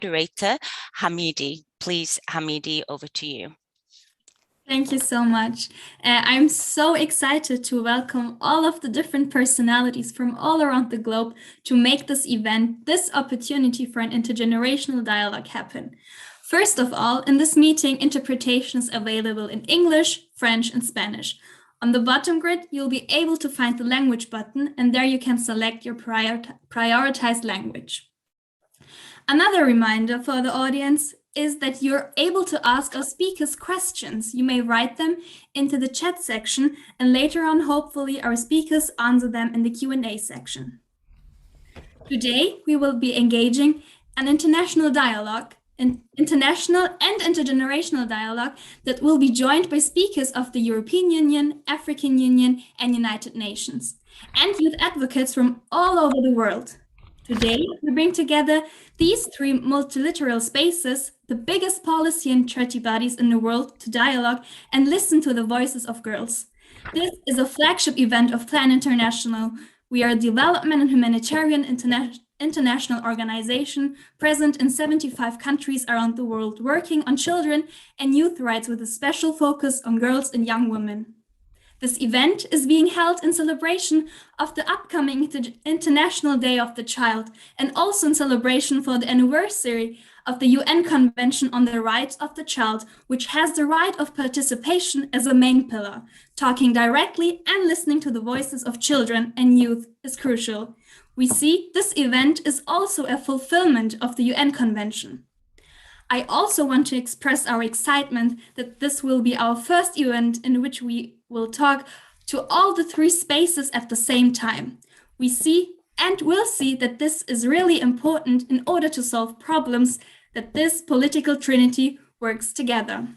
moderator, Hamidi. Please, Hamidi, over to you. Thank you so much. I'm so excited to welcome all of the different personalities from all around the globe to make this event, this opportunity for an intergenerational dialogue happen. First of all, in this meeting, interpretation is available in English, French, and Spanish. On the bottom grid, you'll be able to find the language button, and there you can select your prioritized language. Another reminder for the audience is that you're able to ask our speakers questions. You may write them into the chat section, and later on, hopefully, our speakers answer them in the Q&A section. Today, we will be engaging an international dialogue, an international and intergenerational dialogue that will be joined by speakers of the European Union, African Union, and United Nations, and youth advocates from all over the world. Today, we bring together these three multilateral spaces, the biggest policy and treaty bodies in the world, to dialogue and listen to the voices of girls. This is a flagship event of Plan International. We are a development and humanitarian international organization present in 75 countries around the world, working on children and youth rights with a special focus on girls and young women. This event is being held in celebration of the upcoming International Day of the Child, and also in celebration for the anniversary of the UN Convention on the Rights of the Child, which has the right of participation as a main pillar. Talking directly and listening to the voices of children and youth is crucial. We see this event is also a fulfillment of the UN Convention. I also want to express our excitement that this will be our first event in which we will talk to all the three spaces at the same time. We see and will see that this is really important in order to solve problems, that this political trinity works together.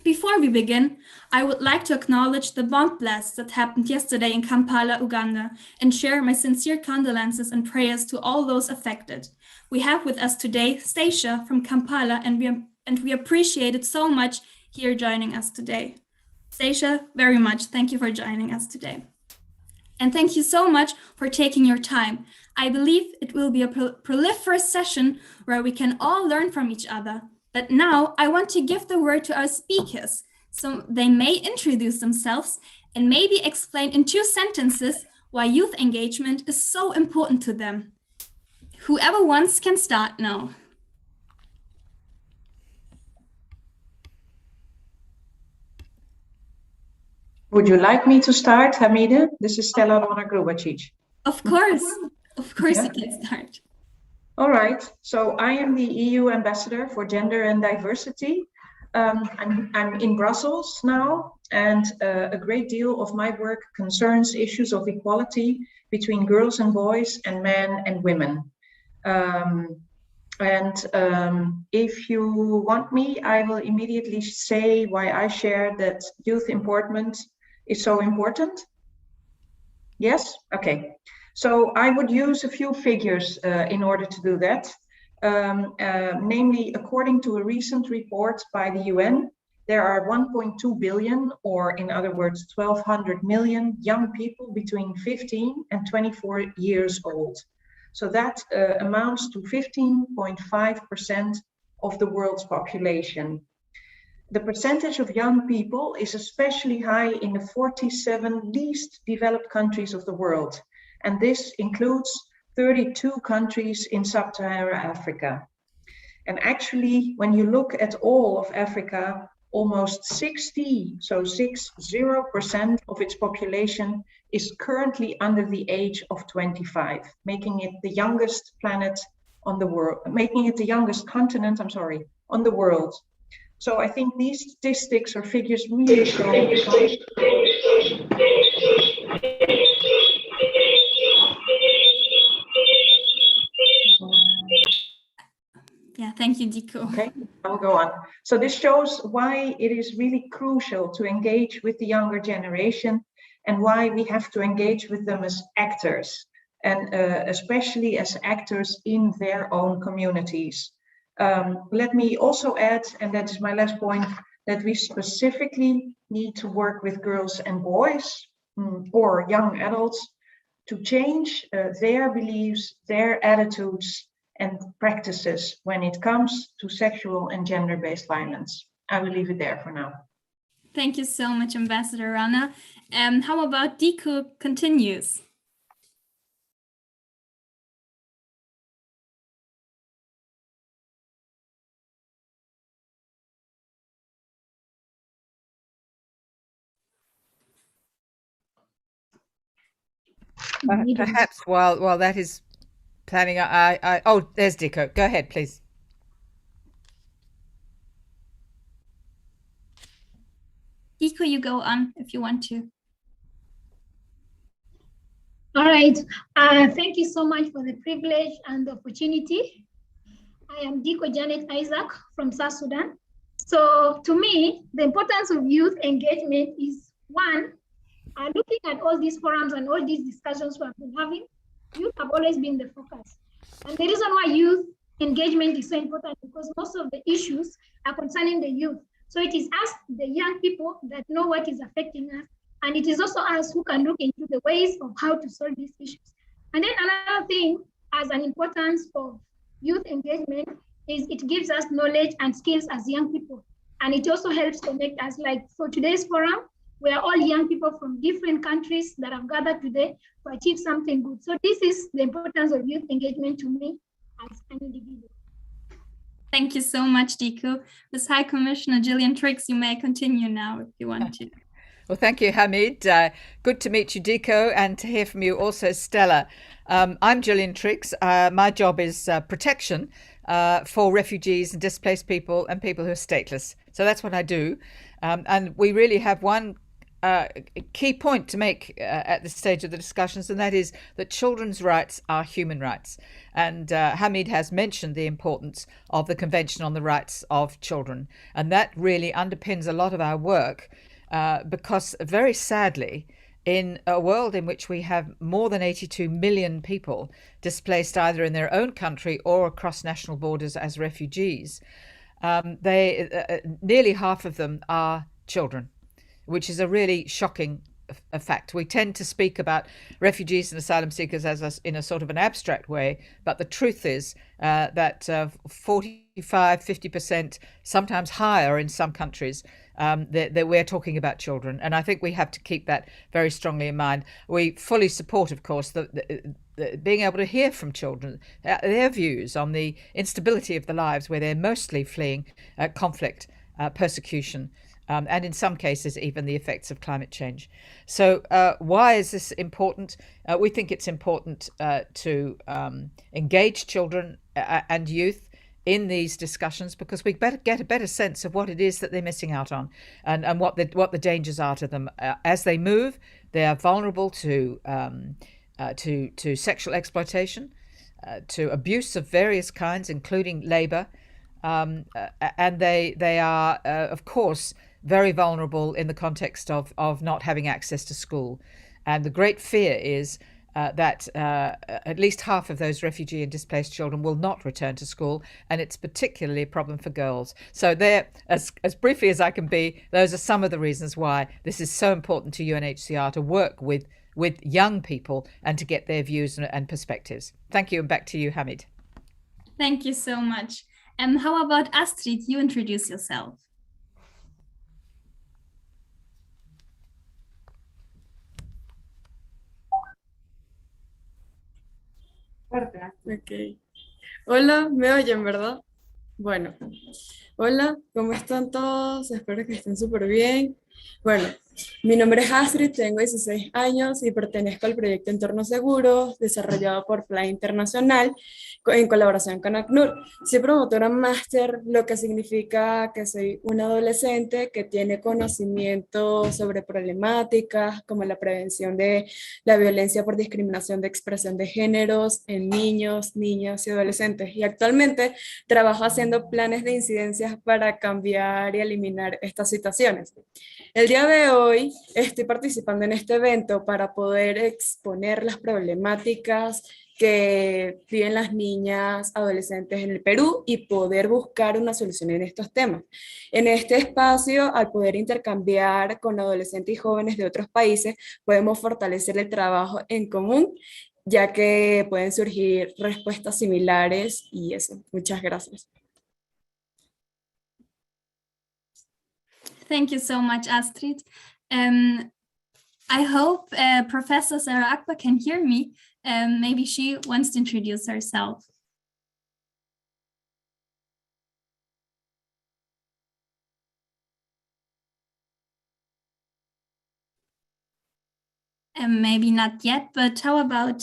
Before we begin, I would like to acknowledge the bomb blast that happened yesterday in Kampala, Uganda, and share my sincere condolences and prayers to all those affected. We have with us today Stacia from Kampala, and we appreciate it so much here joining us today. Stacia, very much thank you for joining us today. And thank you so much for taking your time. I believe it will be a proliferous session where we can all learn from each other. But now I want to give the word to our speakers, so they may introduce themselves and maybe explain in 2 sentences why youth engagement is so important to them. Whoever wants can start now. Would you like me to start, Hamide? This is Stella Ronner-Grubačić. Of course, Yeah. You can start. All right, so I am the EU ambassador for gender and diversity. I'm in Brussels now, and a great deal of my work concerns issues of equality between girls and boys and men and women. If you want me, I will immediately say why I share that youth empowerment is so important. Yes? Okay. So I would use a few figures in order to do that. Namely, according to a recent report by the UN, there are 1.2 billion, or in other words, 1,200 million young people between 15 and 24 years old. So that amounts to 15.5% of the world's population. The percentage of young people is especially high in the 47 least developed countries of the world. And this includes 32 countries in sub-Saharan Africa. And actually, when you look at all of Africa, almost 60% of its population is currently under the age of 25, making it the youngest planet on the world, making it the youngest continent, on the world. So I think these statistics or figures really show. Yeah, thank you, Diko. Okay, I'll go on. So this shows why it is really crucial to engage with the younger generation and why we have to engage with them as actors, and especially as actors in their own communities. Let me also add, and that is my last point, that we specifically need to work with girls and boys or young adults to change their beliefs, their attitudes, and practices when it comes to sexual and gender-based violence. I will leave it there for now. Thank you so much, Ambassador Ronner. How about Diko continues? Perhaps while that is planning, oh, there's Diko. Go ahead, please. Diko, you go on if you want to. All right. Thank you so much for the privilege and the opportunity. I am Diko Janet Isaac from South Sudan. So to me, the importance of youth engagement is one, looking at all these forums and all these discussions we have been having, youth have always been the focus. And the reason why youth engagement is so important because most of the issues are concerning the youth. So it is us, the young people, that know what is affecting us. And it is also us who can look into the ways of how to solve these issues. And then another thing as an importance of youth engagement is it gives us knowledge and skills as young people. And it also helps connect us. Like for today's forum, we are all young people from different countries that have gathered today to achieve something good. So this is the importance of youth engagement to me as an individual. Thank you so much, Diko. Ms. High Commissioner Gillian Triggs, you may continue now if you want to. Well, thank you, Hamid. Good to meet you, Diko, and to hear from you also, Stella. I'm Gillian Triggs. My job is protection for refugees and displaced people and people who are stateless. So that's what I do. And we really have one key point to make at this stage of the discussions, and that is that children's rights are human rights. And Hamid has mentioned the importance of the Convention on the Rights of Children. And that really underpins a lot of our work because very sadly, in a world in which we have more than 82 million people displaced either in their own country or across national borders as refugees, nearly half of them are children, which is a really shocking fact. We tend to speak about refugees and asylum seekers as in a sort of an abstract way, but the truth is that 45, 50%, sometimes higher in some countries, that we're talking about children. And I think we have to keep that very strongly in mind. We fully support, of course, the being able to hear from children, their views on the instability of the lives where they're mostly fleeing conflict, persecution, and in some cases, even the effects of climate change. So why is this important? We think it's important to engage children and youth in these discussions because we better get a better sense of what it is that they're missing out on and what the dangers are to them. As they move, they are vulnerable to sexual exploitation, to abuse of various kinds, including labor, and they are, of course, very vulnerable in the context of not having access to school. And the great fear is that at least half of those refugee and displaced children will not return to school, and it's particularly a problem for girls. So there, as briefly as I can be, those are some of the reasons why this is so important to UNHCR to work with young people and to get their views and perspectives. Thank you, and back to you, Hamid. Thank you so much. And how about Astrid? You introduce yourself. Ok. Hola, ¿me oyen, verdad? Bueno, hola, ¿cómo están todos? Espero que estén súper bien. Bueno, mi nombre es Astrid, tengo 16 años y pertenezco al proyecto Entornos Seguros, desarrollado por Plan Internacional en colaboración con Acnur. Soy promotora máster, lo que significa que soy una adolescente que tiene conocimiento sobre problemáticas como la prevención de la violencia por discriminación de expresión de géneros en niños, niñas y adolescentes. Y actualmente trabajo haciendo planes de incidencias para cambiar y eliminar estas situaciones. El día de hoy estoy participando en este evento para poder exponer las problemáticas que viven las niñas adolescentes en el Perú y poder buscar una solución en estos temas. En este espacio, al poder intercambiar con adolescentes y jóvenes de otros países, podemos fortalecer el trabajo en común ya que pueden surgir respuestas similares y eso. Muchas gracias. Thank you so much, Astrid. I hope Professor Sarah Agbor can hear me. Maybe she wants to introduce herself. Maybe not yet, but how about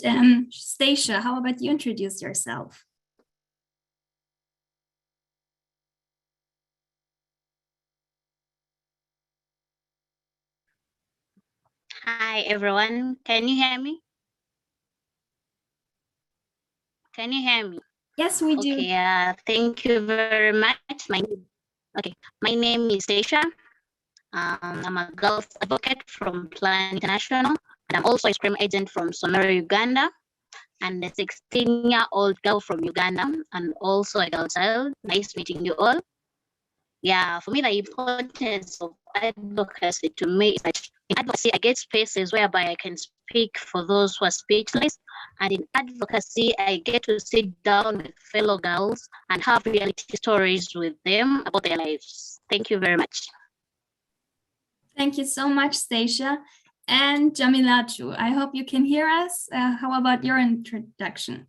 Stacia? How about you introduce yourself? Hi, everyone. Can you hear me? Can you hear me? Yes, we do. Okay, thank you very much. My name is Stella. I'm a girls advocate from Plan International, and I'm also a scream agent from Somero, Uganda, and a 16-year-old girl from Uganda, and also a girl child. Nice meeting you all. Yeah, for me, the importance of advocacy to me is that in advocacy, I get spaces whereby I can speak for those who are speechless. And in advocacy, I get to sit down with fellow girls and have reality stories with them about their lives. Thank you very much. Thank you so much, Stacia. And Jamilatu, I hope you can hear us. How about your introduction?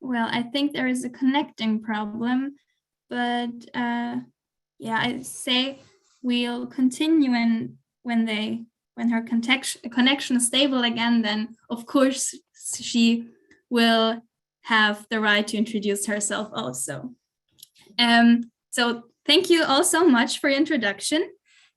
Well, I think there is a connecting problem, but yeah, I say we'll continue when her connection is stable again, then of course she will have the right to introduce herself also. So thank you all so much for your introduction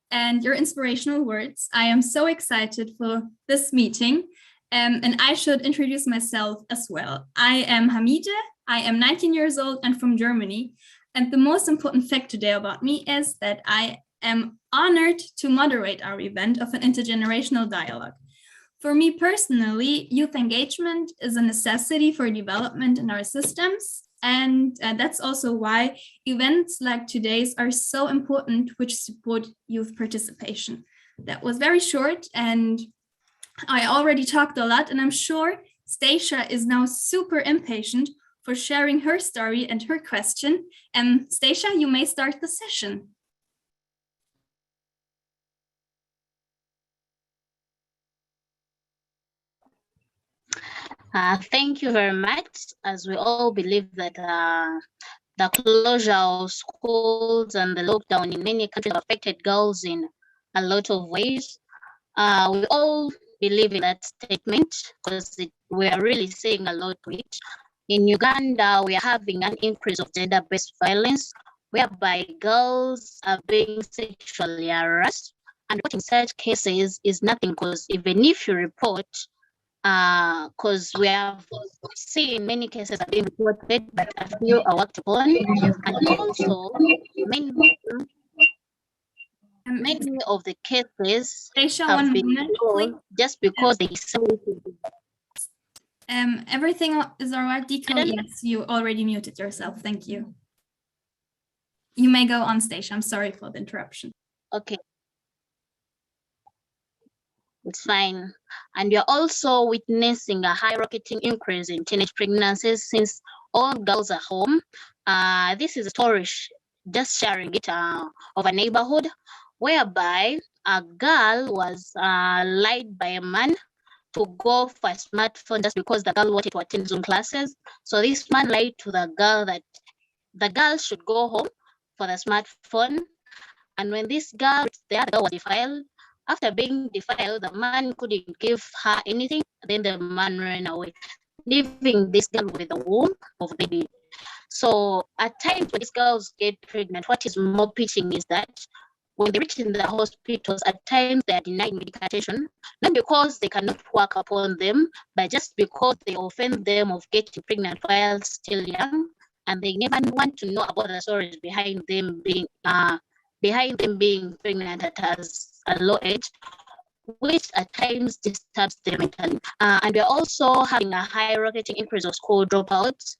and your inspirational words. I am so excited for this meeting. And I should introduce myself as well. I am Hamide, I am 19 years old and from Germany. And the most important fact today about me is that I am honored to moderate our event of an intergenerational dialogue. For me personally, youth engagement is a necessity for development in our systems. And that's also why events like today's are so important, which support youth participation. That was very short, and I already talked a lot, and I'm sure Stacia is now super impatient for sharing her story and her question. And Stacia, you may start the session. Thank you very much. As we all believe that the closure of schools and the lockdown in many countries have affected girls in a lot of ways. We all believe in that statement because we are really seeing a lot of it. In Uganda, we are having an increase of gender-based violence, whereby girls are being sexually harassed. And reporting such cases is nothing, because even if you report, because we have seen many cases are being reported, but a few are worked upon. And also, many of the cases have been resolved just because they say everything is all right, Deco? Yes, you already muted yourself. Thank you. You may go on, Stacia. I'm sorry for the interruption. Okay. It's fine. And you're also witnessing a high rocketing increase in teenage pregnancies since all girls are home. This is a story, just sharing it, of a neighborhood whereby a girl was lied by a man to go for a smartphone just because the girl wanted to attend Zoom classes. So this man lied to the girl that the girl should go home for the smartphone. And when this girl, the other girl was defiled, after being defiled, the man couldn't give her anything. Then the man ran away, leaving this girl with the womb of the baby. So at times when these girls get pregnant, what is more pitching is that when they reach in the hospitals, at times they are denied medication, not because they cannot work upon them, but just because they offend them of getting pregnant while still young, and they never want to know about the stories behind them being pregnant at a low age, which at times disturbs them mentally. And we're also having a high-rocketing increase of school dropouts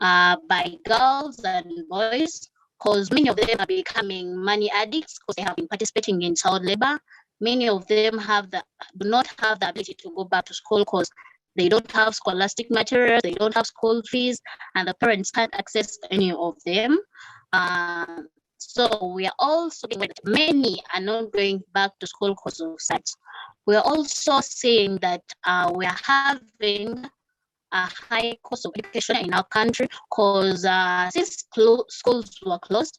by girls and boys, because many of them are becoming money addicts because they have been participating in child labor. Many of them do not have the ability to go back to school because they don't have scholastic materials, they don't have school fees, and the parents can't access any of them. So we are also seeing that many are not going back to school because of such. We are also seeing that we are having a high cost of education in our country because since schools were closed,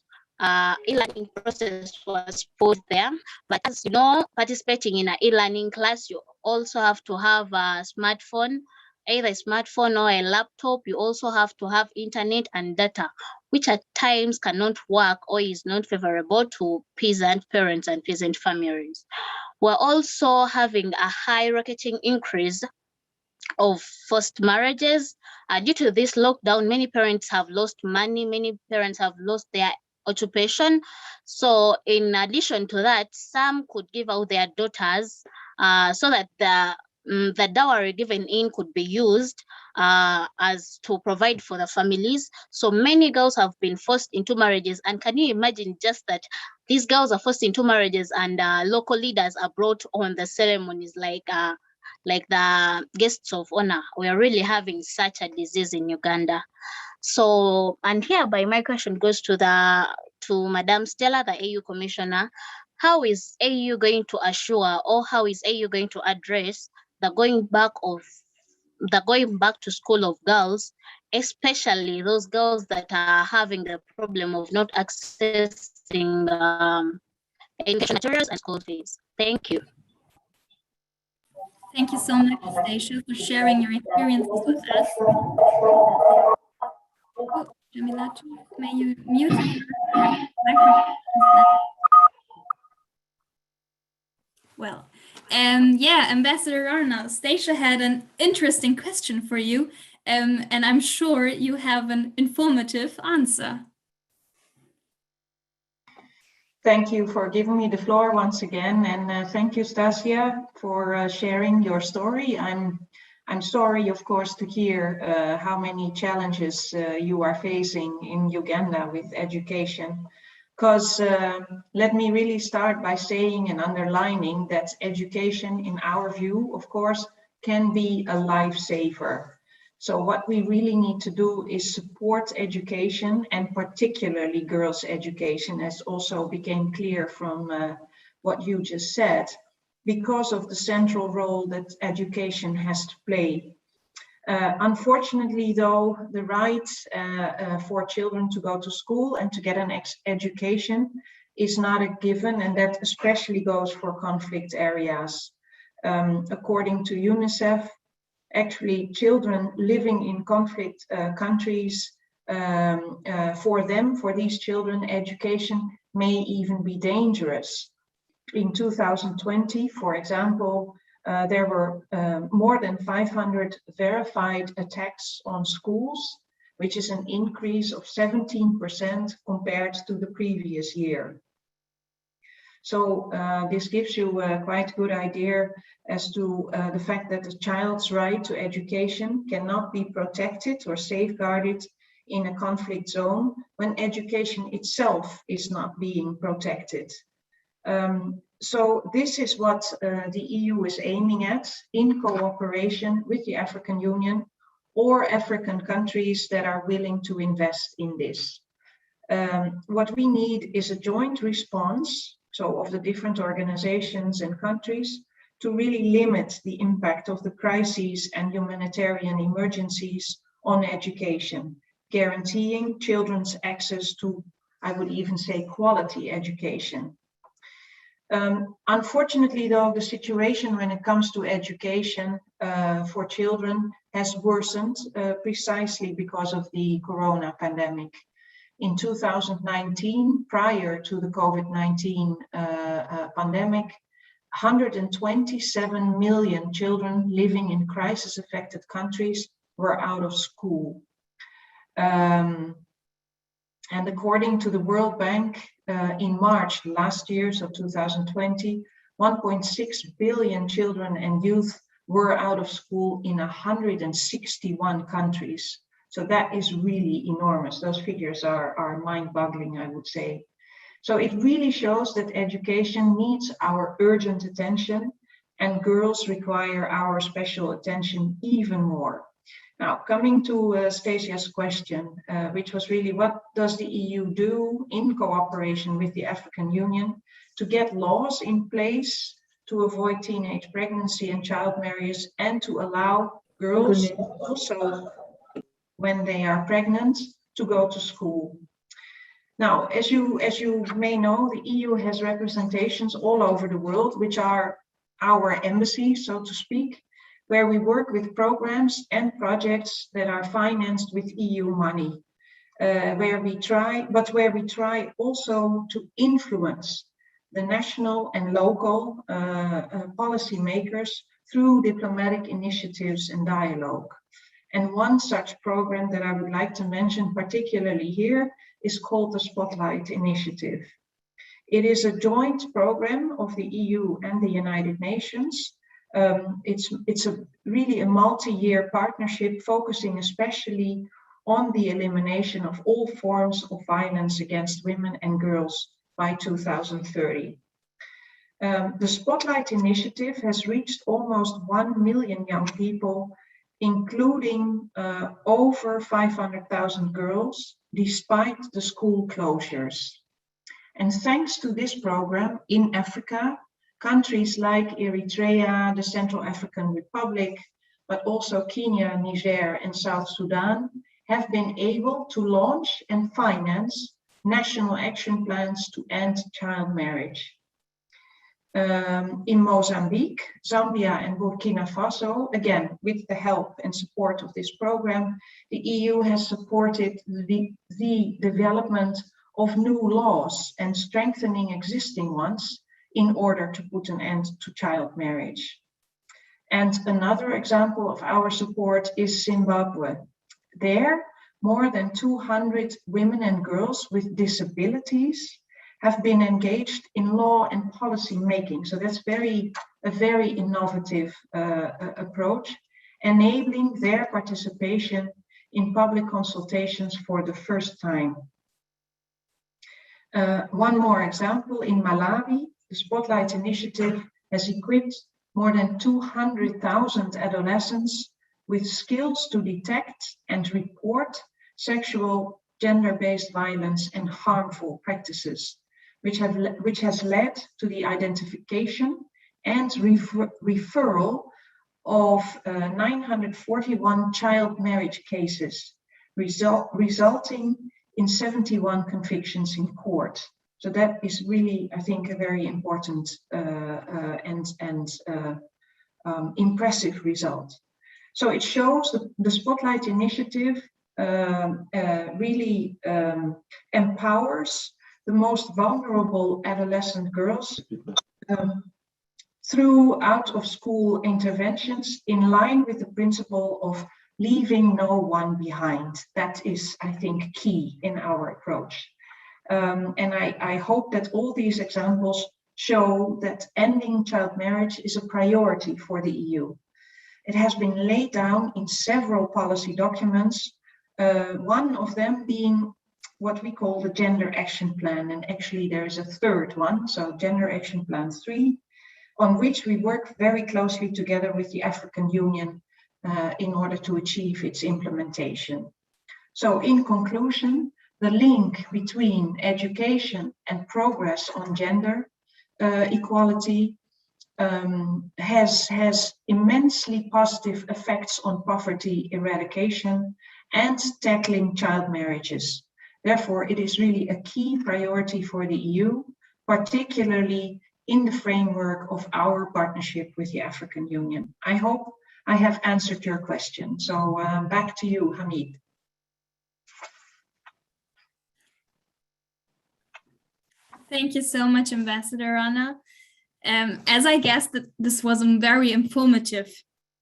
e-learning process was put there. But as you know, participating in an e-learning class, you also have to have a smartphone, either a smartphone or a laptop. You also have to have internet and data, which at times cannot work or is not favorable to peasant parents and peasant families. We're also having a high rocketing increase of forced marriages. Due to this lockdown, many parents have lost money, many parents have lost their occupation. So in addition to that, some could give out their daughters so that the dowry given in could be used as to provide for the families. So many girls have been forced into marriages. And can you imagine just that these girls are forced into marriages and local leaders are brought on the ceremonies like the guests of honor? We are really having such a disease in Uganda. So, and hereby my question goes to Madam Stella, the AU Commissioner. How is AU going to assure, or how is AU going to address the going back to school of girls, especially those girls that are having the problem of not accessing education materials and school fees? Thank you. Thank you so much, Stacia, for sharing your experiences with us. Oh, Jamila, may you mute your microphone? Well, yeah, Ambassador Arna, Stacia had an interesting question for you, and I'm sure you have an informative answer. Thank you for giving me the floor once again, and thank you, Stacia, for sharing your story. I'm sorry, of course, to hear how many challenges you are facing in Uganda with education. Because let me really start by saying and underlining that education, in our view, of course, can be a lifesaver. So what we really need to do is support education, and particularly girls' education, as also became clear from what you just said, because of the central role that education has to play. Unfortunately, though, the right for children to go to school and to get an education is not a given, and that especially goes for conflict areas. According to UNICEF, actually children living in conflict countries, for these children, education may even be dangerous. In 2020, for example, there were more than 500 verified attacks on schools, which is an increase of 17% compared to the previous year. So this gives you a quite good idea as to the fact that a child's right to education cannot be protected or safeguarded in a conflict zone when education itself is not being protected. So this is what the EU is aiming at in cooperation with the African Union or African countries that are willing to invest in this. What we need is a joint response, so of the different organizations and countries, to really limit the impact of the crises and humanitarian emergencies on education, guaranteeing children's access to, I would even say, quality education. Unfortunately, though, the situation when it comes to education for children has worsened precisely because of the corona pandemic. In 2019, prior to the COVID-19 pandemic, 127 million children living in crisis-affected countries were out of school. And according to the World Bank, in March last year, so 2020, 1.6 billion children and youth were out of school in 161 countries. So that is really enormous. Those figures are mind-boggling, I would say. So it really shows that education needs our urgent attention, and girls require our special attention even more. Now, coming to Stacey's question, which was really, what does the EU do in cooperation with the African Union to get laws in place to avoid teenage pregnancy and child marriage, and to allow girls also, when they are pregnant, to go to school? Now, as you may know, the EU has representations all over the world, which are our embassy, so to speak, where we work with programs and projects that are financed with EU money, where we try also to influence the national and local policymakers through diplomatic initiatives and dialogue. And one such program that I would like to mention particularly here is called the Spotlight Initiative. It is a joint program of the EU and the United Nations. It's really a multi-year partnership focusing especially on the elimination of all forms of violence against women and girls by 2030. The Spotlight Initiative has reached almost 1 million young people, including over 500,000 girls, despite the school closures. And thanks to this program in Africa, countries like Eritrea, the Central African Republic, but also Kenya, Niger, and South Sudan have been able to launch and finance national action plans to end child marriage. In Mozambique, Zambia, and Burkina Faso, again, with the help and support of this program, the EU has supported the development of new laws and strengthening existing ones in order to put an end to child marriage. And another example of our support is Zimbabwe. There, more than 200 women and girls with disabilities have been engaged in law and policy making. So that's a very innovative approach, enabling their participation in public consultations for the first time. One more example, in Malawi, the Spotlight Initiative has equipped more than 200,000 adolescents with skills to detect and report sexual, gender-based violence and harmful practices, which has led to the identification and referral of 941 child marriage cases, resulting in 71 convictions in court. So that is really, I think, a very important and impressive result. So it shows the Spotlight Initiative really empowers the most vulnerable adolescent girls through out-of-school interventions in line with the principle of leaving no one behind. That is, I think, key in our approach. And I hope that all these examples show that ending child marriage is a priority for the EU. It has been laid down in several policy documents, one of them being what we call the Gender Action Plan, and actually there is a third one, so Gender Action Plan 3, on which we work very closely together with the African Union in order to achieve its implementation. So in conclusion, the link between education and progress on gender equality has immensely positive effects on poverty eradication and tackling child marriages. Therefore, it is really a key priority for the EU, particularly in the framework of our partnership with the African Union. I hope I have answered your question. So back to you, Hamid. Thank you so much, Ambassador Ronner. As I guessed, this was a very informative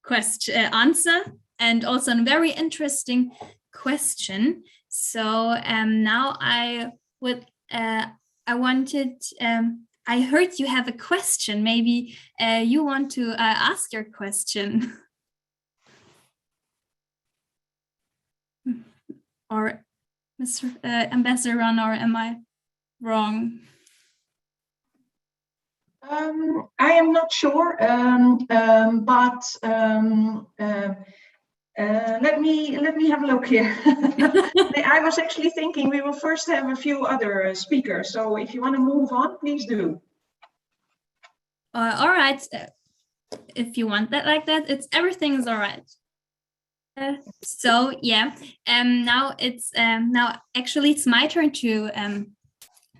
answer and also a very interesting question. So now I I heard you have a question. Maybe you want to ask your question. Or Mr. Ambassador Ronner, am I wrong? I am not sure, but let me have a look here. I was actually thinking we will first have a few other speakers. So if you want to move on, please do. All right. If you want that like that, everything is all right. So yeah, now it's actually it's my turn to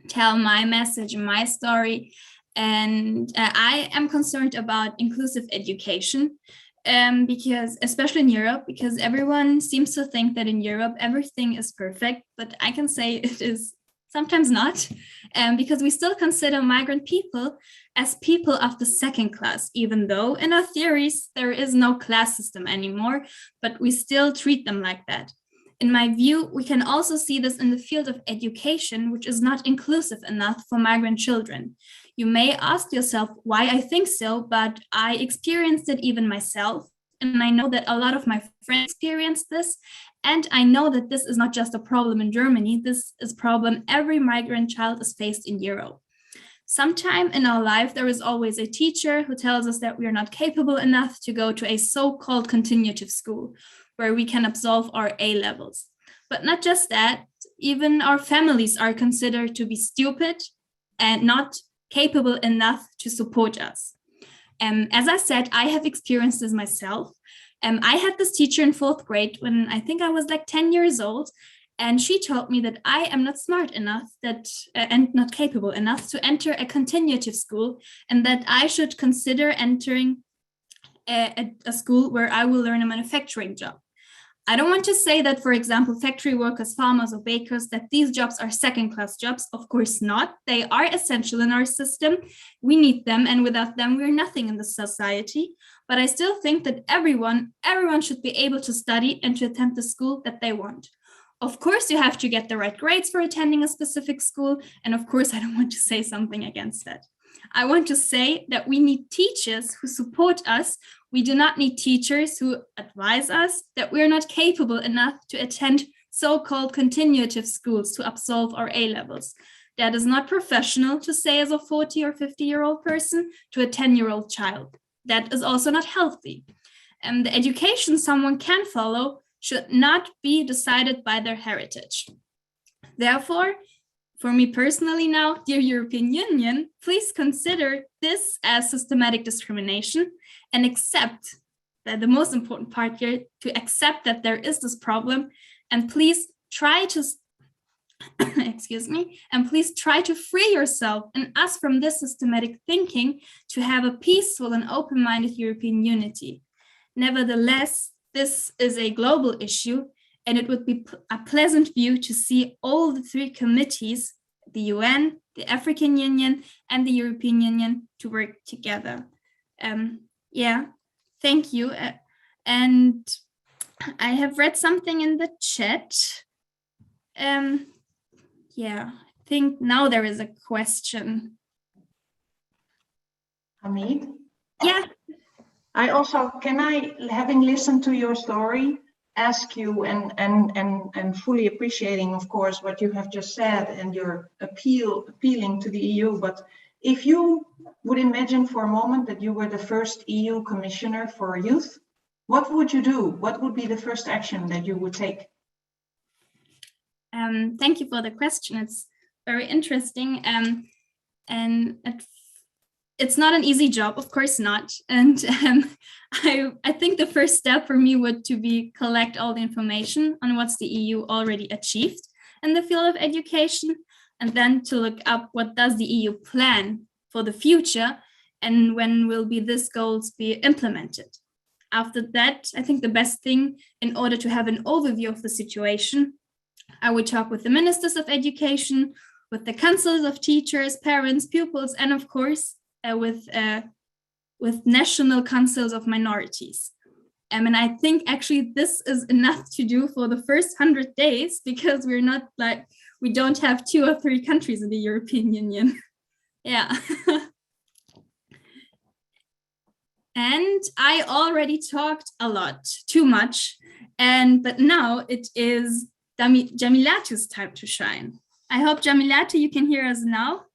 tell my message, my story, and I am concerned about inclusive education. Because especially in Europe, because everyone seems to think that in Europe everything is perfect, but I can say it is sometimes not, because we still consider migrant people as people of the second class, even though in our theories there is no class system anymore, but we still treat them like that. In my view, we can also see this in the field of education, which is not inclusive enough for migrant children. You may ask yourself why I think so, but I experienced it even myself. And I know that a lot of my friends experienced this. And I know that this is not just a problem in Germany. This is a problem every migrant child is faced in Europe. Sometime in our life, there is always a teacher who tells us that we are not capable enough to go to a so-called continuative school, where we can absolve our A levels. But not just that, even our families are considered to be stupid and not capable enough to support us. As I said, I have experienced this myself. I had this teacher in 4th grade when I think I was like 10 years old, and she told me that I am not smart enough and not capable enough to enter a continuative school, and that I should consider entering a school where I will learn a manufacturing job. I don't want to say that, for example, factory workers, farmers, or bakers, that these jobs are second-class jobs. Of course not. They are essential in our system. We need them, and without them, we're nothing in the society. But I still think that everyone should be able to study and to attend the school that they want. Of course, you have to get the right grades for attending a specific school. And of course, I don't want to say something against that. I want to say that we need teachers who support us. We do not need teachers who advise us that we're not capable enough to attend so-called continuative schools to absolve our A levels. That is not professional to say as a 40 or 50-year-old person to a 10-year-old child. That is also not healthy. And the education someone can follow should not be decided by their heritage. Therefore, for me personally now, dear European Union, please consider this as systematic discrimination and accept that the most important part here, to accept that there is this problem, and please try to, and please try to free yourself and us from this systematic thinking to have a peaceful and open-minded European unity. Nevertheless, this is a global issue, and it would be a pleasant view to see all the 3 committees, the UN, the African Union, and the European Union, to work together. Yeah, thank you. And I have read something in the chat. Yeah, I think now there is a question. Hamid? Yeah. I also, can I, having listened to your story, ask you and fully appreciating, of course, what you have just said and your appealing to the EU, but if you would imagine for a moment that you were the first EU commissioner for youth, what would you do? What would be the first action that you would take? Thank you for the question. It's very interesting. And it's not an easy job, of course not. And I think the first step for me would to be collect all the information on what's the EU already achieved in the field of education, and then to look up what does the EU plan for the future and when will be these goals be implemented. After that, I think the best thing, in order to have an overview of the situation, I would talk with the ministers of education, with the councils of teachers, parents, pupils, and of course, with national councils of minorities. And I think actually this is enough to do for the first 100 days, because we're not like, we don't have 2 or 3 countries in the European Union. Yeah. And I already talked a lot, too much. But now it is Jamilatu's time to shine. I hope, Jamilatu, you can hear us now.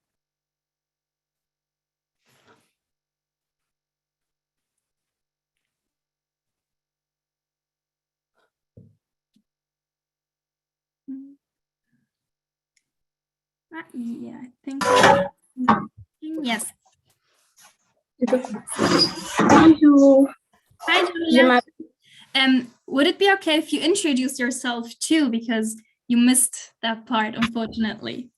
Yeah, I think. Yes. Bonjour. Hi, Jamila. Would it be okay if you introduce yourself too, because you missed that part, unfortunately?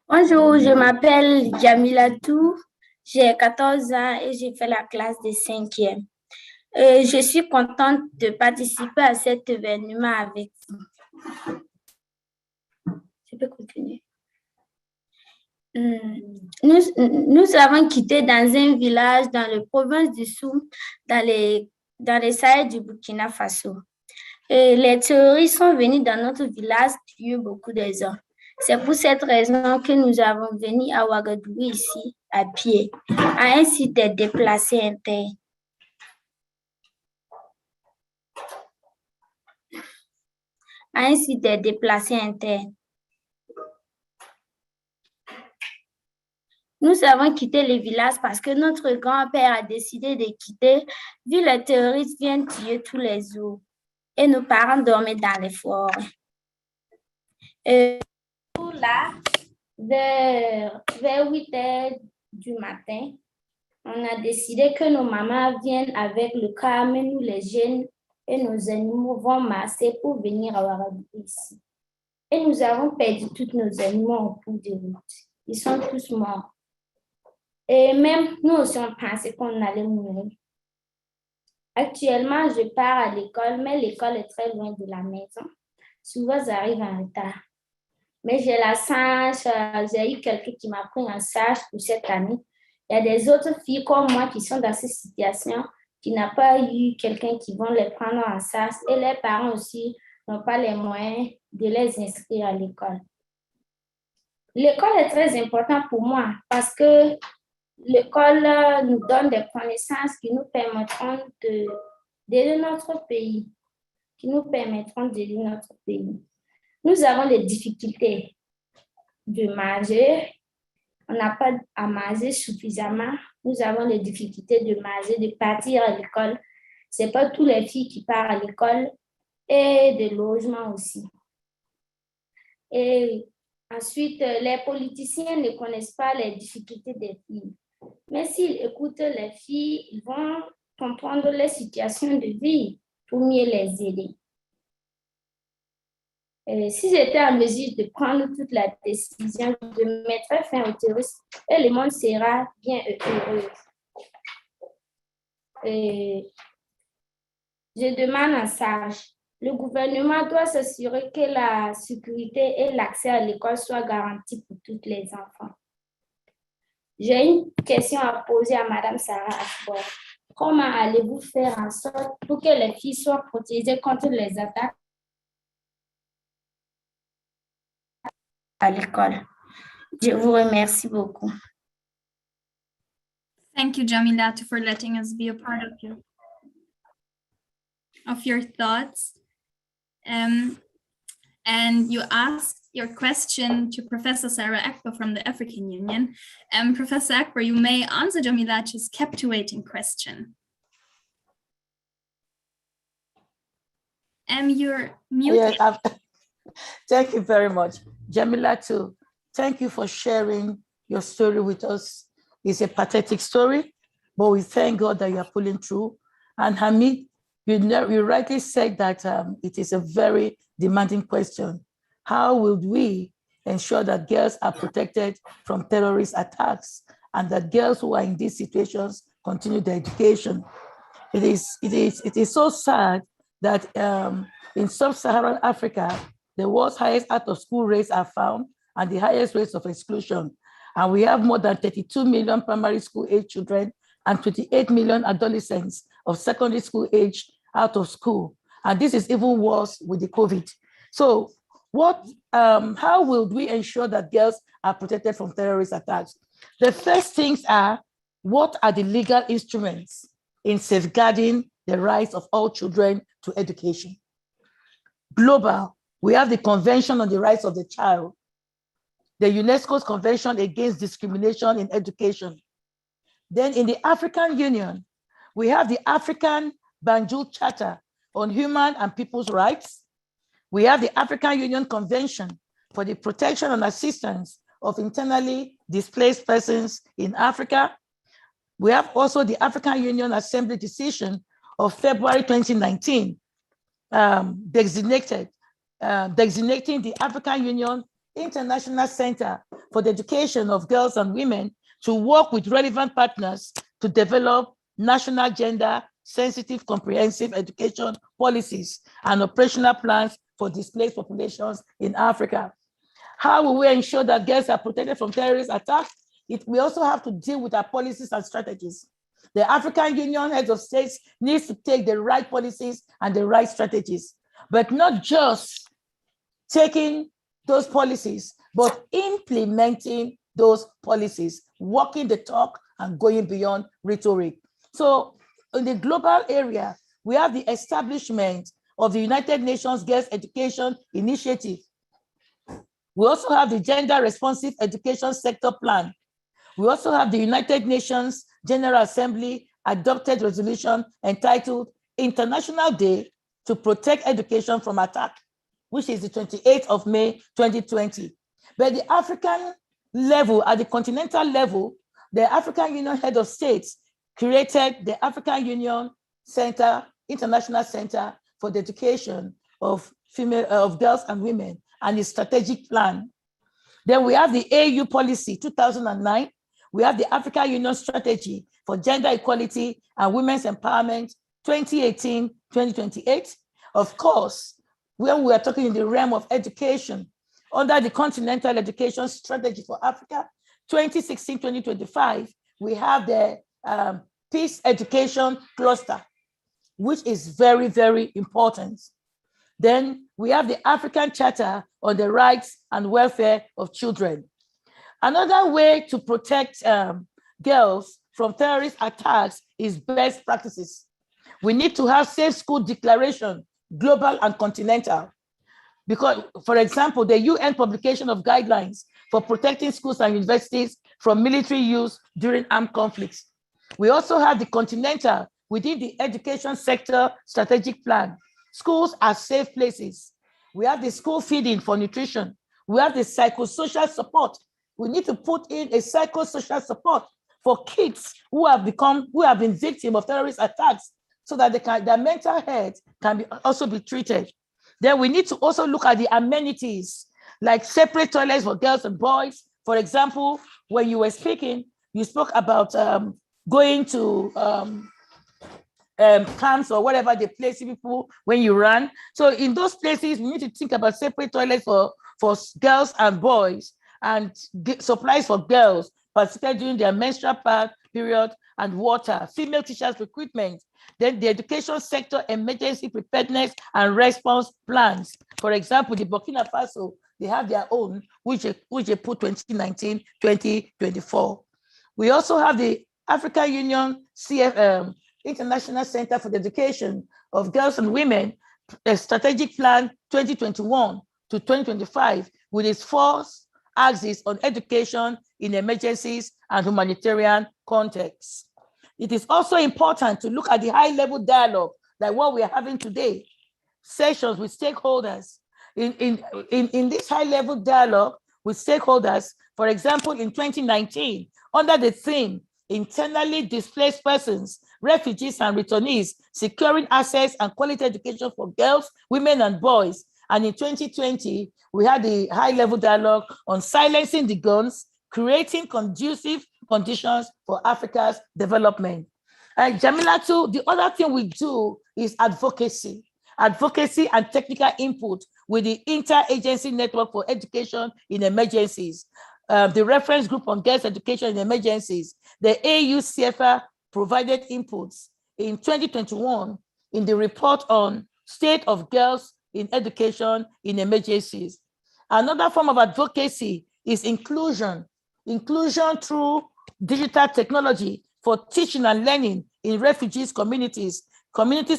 Bonjour, je m'appelle Jamilatou, j'ai 14 ans et j'ai fait la classe de 5e. Je suis contente de participer à cet événement avec vous. Je peux continuer. Nous avons quitté dans un village dans la province du Sou, dans les Sahel du Burkina Faso. Et les terroristes sont venus dans notre village tuer beaucoup de gens. C'est pour cette raison que nous avons venu à Ouagadougou ici, à pied, à un site de déplacés internes. À un site de déplacés internes. Nous avons quitté le village parce que notre grand-père a décidé de quitter, vu les terroristes viennent tuer tous les jours. Et nos parents dormaient dans les forêts. Là, vers 8 heures du matin, on a décidé que nos mamans viennent avec le car, mais nous les jeunes et nos animaux vont marcher pour venir à Ouagadougou ici. Et nous avons perdu tous nos animaux en cours de route. Ils sont tous morts. Et même nous aussi, on pensait qu'on allait mourir. Actuellement, je pars à l'école, mais l'école est très loin de la maison. Souvent, j'arrive en retard. Mais j'ai la chance, j'ai eu quelqu'un qui m'a pris en charge pour cette année. Il y a des autres filles comme moi qui sont dans cette situation, qui n'ont pas eu quelqu'un qui va les prendre en charge. Et les parents aussi n'ont pas les moyens de les inscrire à l'école. L'école est très importante pour moi parce que l'école nous donne des connaissances qui nous permettront d'aider notre pays. Nous avons des difficultés de manger. On n'a pas à manger suffisamment. Nous avons des difficultés de manger, de partir à l'école. Ce n'est pas toutes les filles qui partent à l'école et de logement aussi. Et ensuite, les politiciens ne connaissent pas les difficultés des filles. Mais s'ils écoutent les filles, ils vont comprendre les situations de vie pour mieux les aider. Si j'étais en mesure de prendre toute la décision, de mettre fin au terrorisme, et le monde sera bien heureux. Je demande un sage. Le gouvernement doit s'assurer que la sécurité et l'accès à l'école soient garantis pour tous les enfants. J'ai une question à poser à Madame Sarah Agbor. Comment allez-vous faire en sorte pour que les filles soient protégées contre les attaques à l'école? Je vous remercie beaucoup. Thank you, Jamilatu, for letting us be a part of your thoughts. And you asked your question to Professor Sarah Agbor from the African Union. Professor Agbor, you may answer Jamilatu's captivating question. You're muted. Yes, thank you very much. Jamilatu, thank you for sharing your story with us. It's a pathetic story, but we thank God that you are pulling through. And Hamid, you rightly said that it is a very demanding question. How will we ensure that girls are protected from terrorist attacks and that girls who are in these situations continue their education? It is so sad that in sub-Saharan Africa, the world's highest out-of-school rates are found and the highest rates of exclusion. And we have more than 32 million primary school age children and 28 million adolescents of secondary school age out of school. And this is even worse with the COVID. So how will we ensure that girls are protected from terrorist attacks? The first things are, what are the legal instruments in safeguarding the rights of all children to education? Global, we have the Convention on the Rights of the Child, the UNESCO's Convention Against Discrimination in Education. Then in the African Union, we have the African Banjul Charter on Human and People's Rights. We have the African Union Convention for the Protection and Assistance of Internally Displaced Persons in Africa. We have also the African Union Assembly decision of February 2019, designating the African Union International Center for the Education of Girls and Women to work with relevant partners to develop national gender-sensitive comprehensive education policies and operational plans for displaced populations in Africa. How will we ensure that girls are protected from terrorist attacks? We also have to deal with our policies and strategies. The African Union heads of states needs to take the right policies and the right strategies, but not just taking those policies, but implementing those policies, walking the talk and going beyond rhetoric. So in the global area, we have the establishment of the United Nations Girls Education Initiative. We also have the Gender Responsive Education Sector Plan. We also have the United Nations General Assembly adopted resolution entitled International Day to Protect Education from Attack, which is the 28th of May, 2020. But the African level, at the continental level, the African Union Head of States created the African Union Center, International Center for the Education of girls and women, and its strategic plan. Then we have the AU policy 2009. We have the African Union strategy for gender equality and women's empowerment 2018-2028. Of course, when we are talking in the realm of education, under the Continental Education Strategy for Africa 2016-2025, we have the Peace Education Cluster, which is very, very important. Then we have the African Charter on the Rights and Welfare of Children. Another way to protect girls from terrorist attacks is best practices. We need to have safe school declaration, global and continental. Because, for example, the UN publication of guidelines for protecting schools and universities from military use during armed conflicts. We also have the continental within the education sector strategic plan. Schools are safe places. We have the school feeding for nutrition. We have the psychosocial support. We need to put in a psychosocial support for kids who have been victims of terrorist attacks, so that their mental health can also be treated. Then we need to also look at the amenities, like separate toilets for girls and boys. For example, when you were speaking, you spoke about going to camps or whatever the place people when you run. So in those places, we need to think about separate toilets for girls and boys, and supplies for girls, particularly during their menstrual period, and water, female teachers recruitment. Then the education sector emergency preparedness and response plans. For example, the Burkina Faso, they have their own, which they put 2019-2024. We also have the African Union International Center for the Education of Girls and Women, a strategic plan 2021 to 2025, with its 4 axis on education in emergencies and humanitarian contexts. It is also important to look at the high-level dialogue, like what we are having today, sessions with stakeholders. In this high-level dialogue with stakeholders, for example, in 2019, under the theme, Internally Displaced Persons, Refugees and Returnees, Securing Access and Quality Education for Girls, Women and Boys. And in 2020, we had the high-level dialogue on silencing the guns, creating conducive conditions for Africa's development. Jamila, too, the other thing we do is advocacy and technical input with the Interagency Network for Education in Emergencies, the Reference Group on Girls' Education in Emergencies. The AU CFR provided inputs in 2021 in the report on state of girls in education in emergencies. Another form of advocacy is inclusion through digital technology for teaching and learning in refugees communities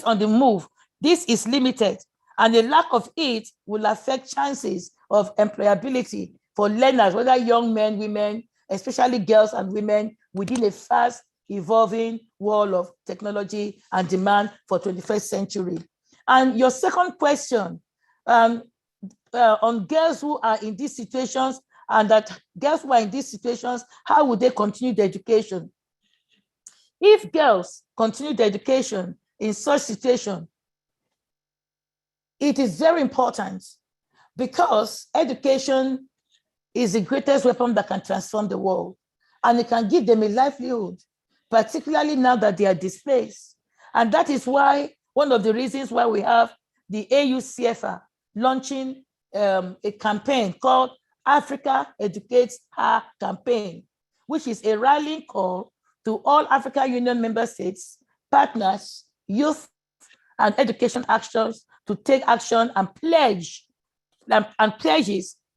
on the move. This is limited, and the lack of it will affect chances of employability for learners, whether young men, women, especially girls and women, within a fast evolving world of technology and demand for 21st century. And your second question, on girls who are in these situations, and that girls who are in these situations, how would they continue their education? If girls continue their education in such situation, it is very important, because education is the greatest weapon that can transform the world, and it can give them a livelihood, particularly now that they are displaced. And that is why, one of the reasons why we have the AUCFR launching a campaign called Africa Educates Her campaign, which is a rallying call to all African Union member states, partners, youth, and education actors to take action and pledges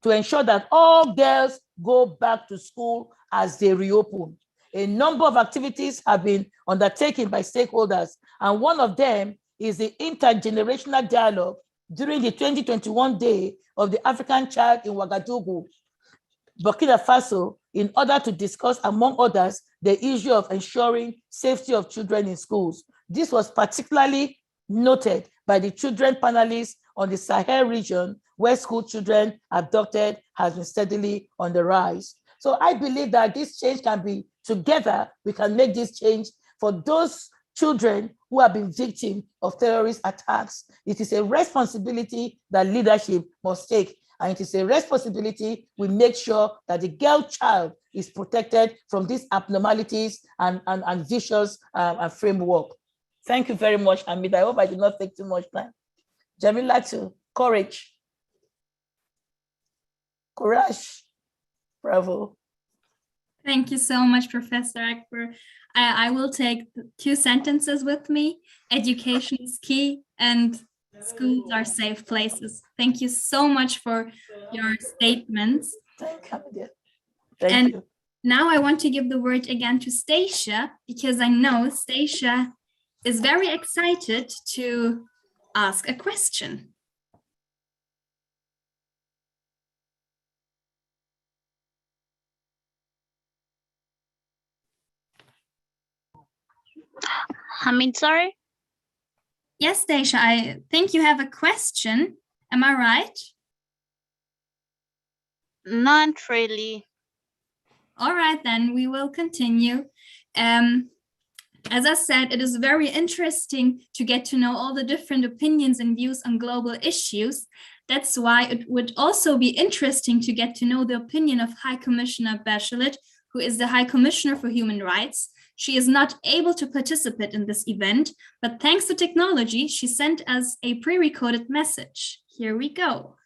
to ensure that all girls go back to school as they reopen. A number of activities have been undertaken by stakeholders, and one of them is the Intergenerational Dialogue during the 2021 Day of the African Child in Ouagadougou, Burkina Faso, in order to discuss, among others, the issue of ensuring safety of children in schools. This was particularly noted by the children panelists on the Sahel region, where school children abducted has been steadily on the rise. So I believe that this change can be, together, we can make this change for those children who have been victims of terrorist attacks. It is a responsibility that leadership must take, and it is a responsibility we make sure that the girl child is protected from these abnormalities and vicious framework. Thank you very much, Hamid. I hope I did not take too much time. Jamila too, courage. Courage. Bravo. Thank you so much, Professor Agbor. I will take 2 sentences with me. Education is key, and schools are safe places. Thank you so much for your statements. Thank you. Now I want to give the word again to Stacia, because I know Stacia is very excited to ask a question. Hamid, sorry? Yes, Stacia, I think you have a question. Am I right? Not really. All right, then we will continue. As I said, it is very interesting to get to know all the different opinions and views on global issues. That's why it would also be interesting to get to know the opinion of High Commissioner Bachelet, who is the High Commissioner for Human Rights. She is not able to participate in this event, but thanks to technology, she sent us a pre-recorded message. Here we go.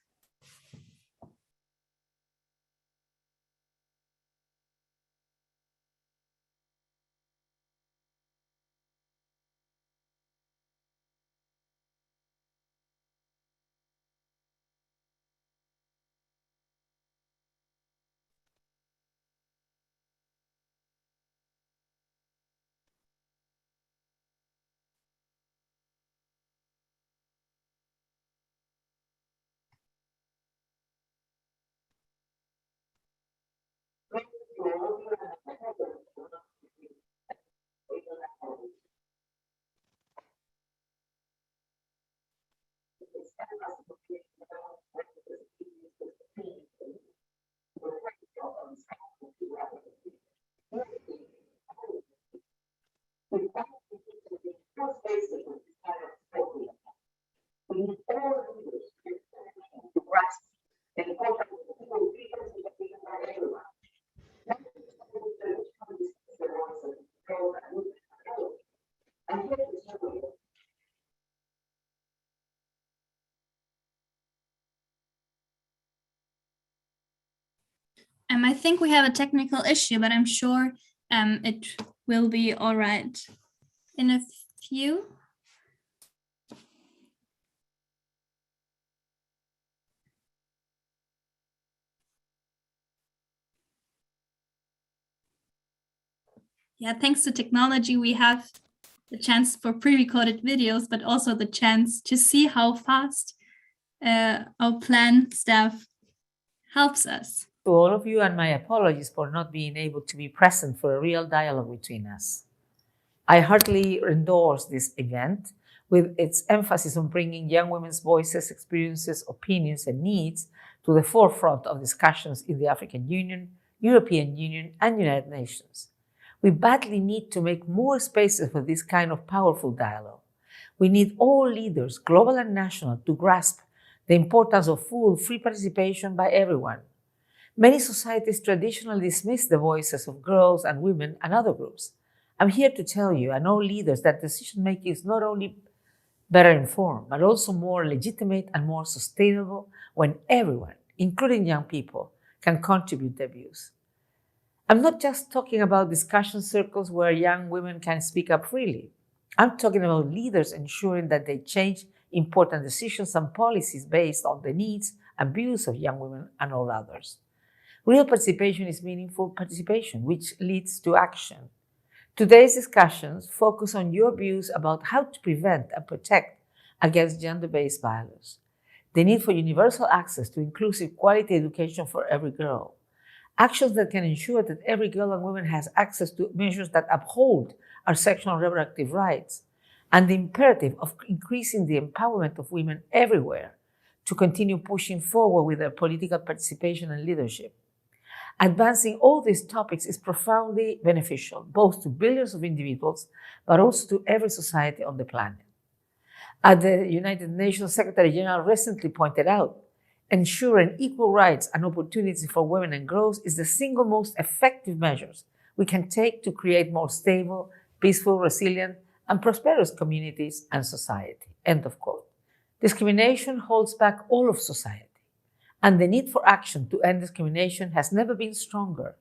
I think we have a technical issue, but I'm sure it will be all right in a few. Yeah, thanks to technology, we have the chance for pre-recorded videos, but also the chance to see how fast our plan staff helps us. To all of you, and my apologies for not being able to be present for a real dialogue between us. I heartily endorse this event with its emphasis on bringing young women's voices, experiences, opinions, and needs to the forefront of discussions in the African Union, European Union, and United Nations. We badly need to make more spaces for this kind of powerful dialogue. We need all leaders, global and national, to grasp the importance of full, free participation by everyone. Many societies traditionally dismiss the voices of girls and women and other groups. I'm here to tell you and all leaders that decision-making is not only better informed, but also more legitimate and more sustainable when everyone, including young people, can contribute their views. I'm not just talking about discussion circles where young women can speak up freely. I'm talking about leaders ensuring that they change important decisions and policies based on the needs and views of young women and all others. Real participation is meaningful participation, which leads to action. Today's discussions focus on your views about how to prevent and protect against gender-based violence, the need for universal access to inclusive quality education for every girl, actions that can ensure that every girl and woman has access to measures that uphold our sexual and reproductive rights, and the imperative of increasing the empowerment of women everywhere to continue pushing forward with their political participation and leadership. Advancing all these topics is profoundly beneficial, both to billions of individuals, but also to every society on the planet. As the United Nations Secretary General recently pointed out, ensuring equal rights and opportunities for women and girls is the single most effective measures we can take to create more stable, peaceful, resilient, and prosperous communities and society. End of quote. Discrimination holds back all of society, and the need for action to end discrimination has never been stronger.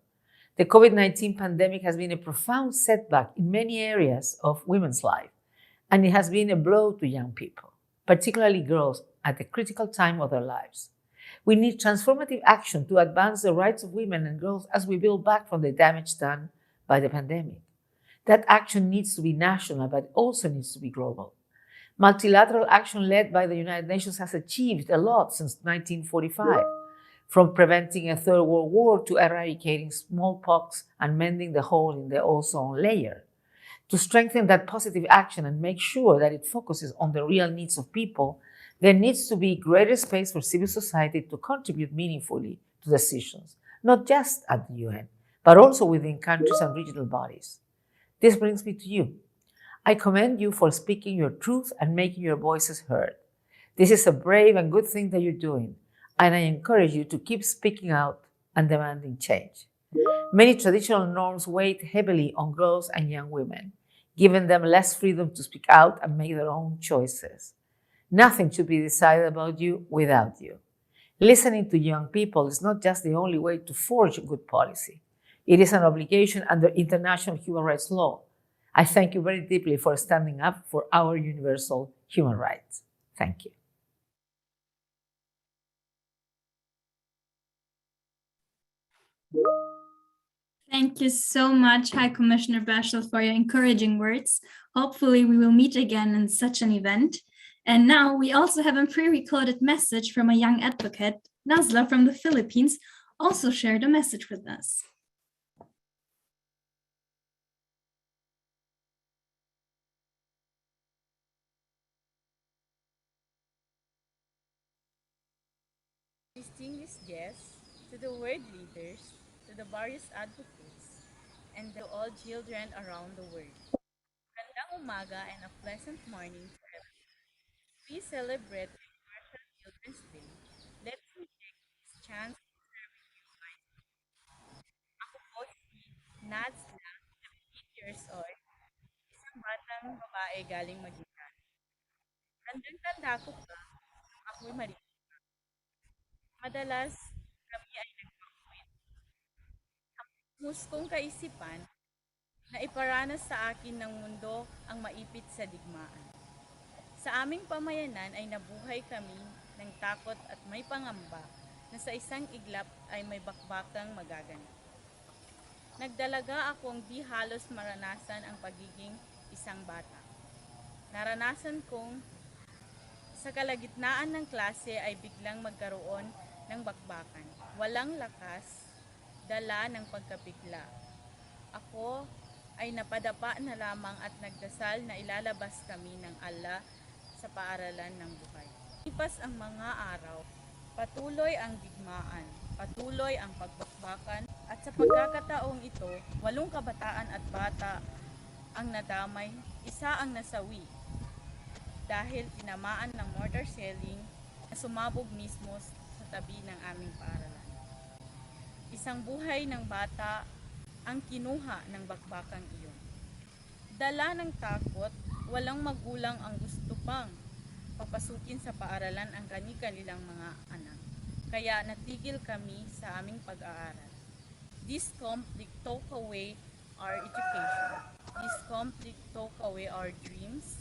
The COVID-19 pandemic has been a profound setback in many areas of women's life, and it has been a blow to young people, particularly girls, at a critical time of their lives. We need transformative action to advance the rights of women and girls as we build back from the damage done by the pandemic. That action needs to be national, but also needs to be global. Multilateral action led by the United Nations has achieved a lot since 1945, from preventing a third world war to eradicating smallpox and mending the hole in the ozone layer. To strengthen that positive action and make sure that it focuses on the real needs of people, there needs to be greater space for civil society to contribute meaningfully to decisions, not just at the UN, but also within countries and regional bodies. This brings me to you. I commend you for speaking your truth and making your voices heard. This is a brave and good thing that you're doing, and I encourage you to keep speaking out and demanding change. Many traditional norms weigh heavily on girls and young women, giving them less freedom to speak out and make their own choices. Nothing should be decided about you without you. Listening to young people is not just the only way to forge good policy. It is an obligation under international human rights law. I thank you very deeply for standing up for our universal human rights. Thank you. Thank you so much, High Commissioner Bashel, for your encouraging words. Hopefully we will meet again in such an event. And now we also have a pre-recorded message from a young advocate, Nazla from the Philippines, also shared a message with us. Distinguished guests, to the world leaders, to the various advocates, and to all children around the world. Magandang umaga and a pleasant morning to everyone. We celebrate International Children's Day. Let's me take this chance to share with you my story. Ako po si Nadsla, 17 years old, isang batang babae galing Maguindanao. Tandang-tanda ko pa nung ako'y maliit. Madalas kami ay nagpakwento. Ang huskong kaisipan na iparanas sa akin ng mundo ang maipit sa digmaan. Sa aming pamayanan ay nabuhay kami ng takot at may pangamba na sa isang iglap ay may bakbakang magaganap. Nagdalaga akong di halos maranasan ang pagiging isang bata. Naranasan kong sa kalagitnaan ng klase ay biglang magkaroon ng bakbakan. Walang lakas, dala ng pagkabigla. Ako ay napadapa na lamang at nagdasal na ilalabas kami ng Allah sa paaralan ng buhay. Lipas ang mga araw, patuloy ang digmaan, patuloy ang pagbakbakan, at sa pagkakataong ito, 8 kabataan at bata ang nadamay, isa ang nasawi dahil tinamaan ng mortar shelling na sumabog mismo sa tabi ng aming paaralan. Isang buhay ng bata ang kinuha ng bakbakang iyon. Dala ng takot, walang magulang ang gusto pang papasukin sa paaralan ang kanilang mga anak. Kaya natigil kami sa aming pag-aaral. This conflict took away our education. This conflict took away our dreams.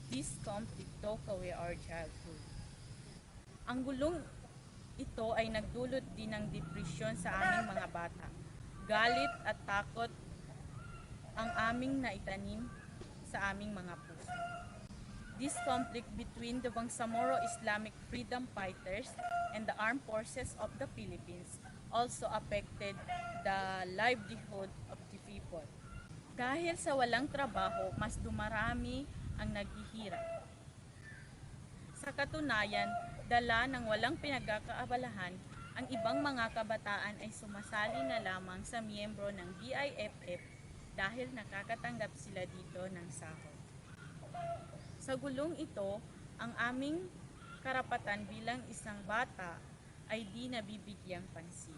This conflict took away our childhood. Ang gulong ito ay nagdulot din ng depresyon sa aming mga bata. Galit at takot ang aming naitanim sa aming mga puso. This conflict between the Bangsamoro Islamic freedom fighters and the armed forces of the Philippines also affected the livelihood of the people. Dahil sa walang trabaho, mas dumarami ang naghihirap. Sa katunayan, dala ng walang pinagkakaabalahan, ang ibang mga kabataan ay sumasali na lamang sa miyembro ng BIFF dahil nakakatanggap sila dito ng sahod. Sa gulong ito, ang aming karapatan bilang isang bata ay di nabibigyang pansin.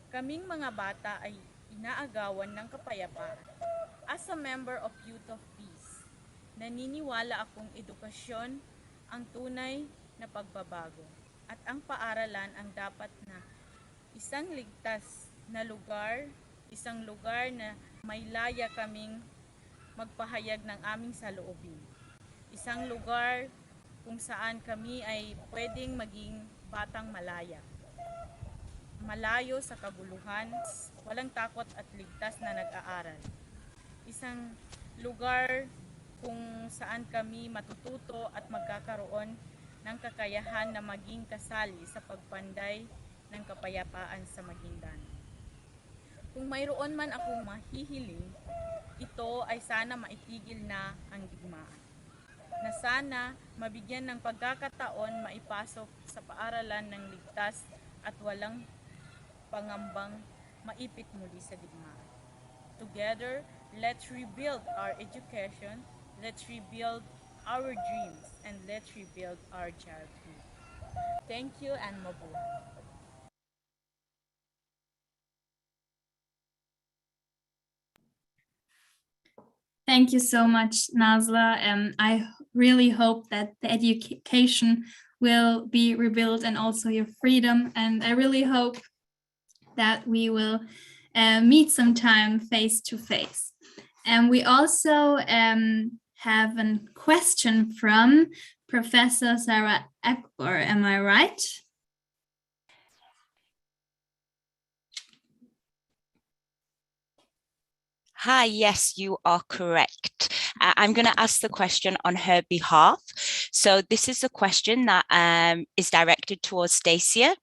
Kaming mga bata ay inaagawan ng kapayapaan. As a member of Youth of Peace, naniniwala akong edukasyon ang tunay na pagbabago at ang paaralan ang dapat na isang ligtas na lugar, isang lugar na may laya kaming magpahayag ng aming saloobin. Isang lugar kung saan kami ay pwedeng maging batang malaya. Malayo sa kaguluhan, walang takot at ligtas na nag-aaral. Isang lugar kung saan kami matututo at magkakaroon ng kakayahan na maging kasali sa pagpanday ng kapayapaan sa Maguindanao. Kung mayroon man akong mahihiling, ito ay sana maitigil na ang digmaan. Na sana mabigyan ng pagkakataon maipasok sa paaralan ng ligtas at walang pangambang maipit muli sa digmaan. Together, let's rebuild our education, let's rebuild our dreams, and let's rebuild our childhood. Thank you and mabuhay. Thank you so much, Nazla. I really hope that the education will be rebuilt and also your freedom. And I really hope that we will meet sometime face to face. And we also have a question from Professor Sarah Agbor. Am I right? Hi, yes, you are correct. I'm going to ask the question on her behalf. So this is a question that is directed towards Stacia.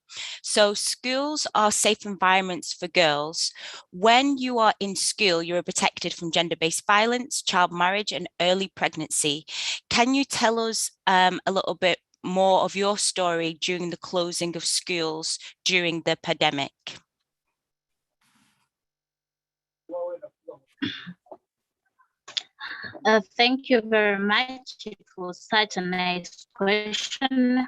So schools are safe environments for girls. When you are in school, you are protected from gender-based violence, child marriage, and early pregnancy. Can you tell us a little bit more of your story during the closing of schools during the pandemic? Thank you very much. It was such a nice question.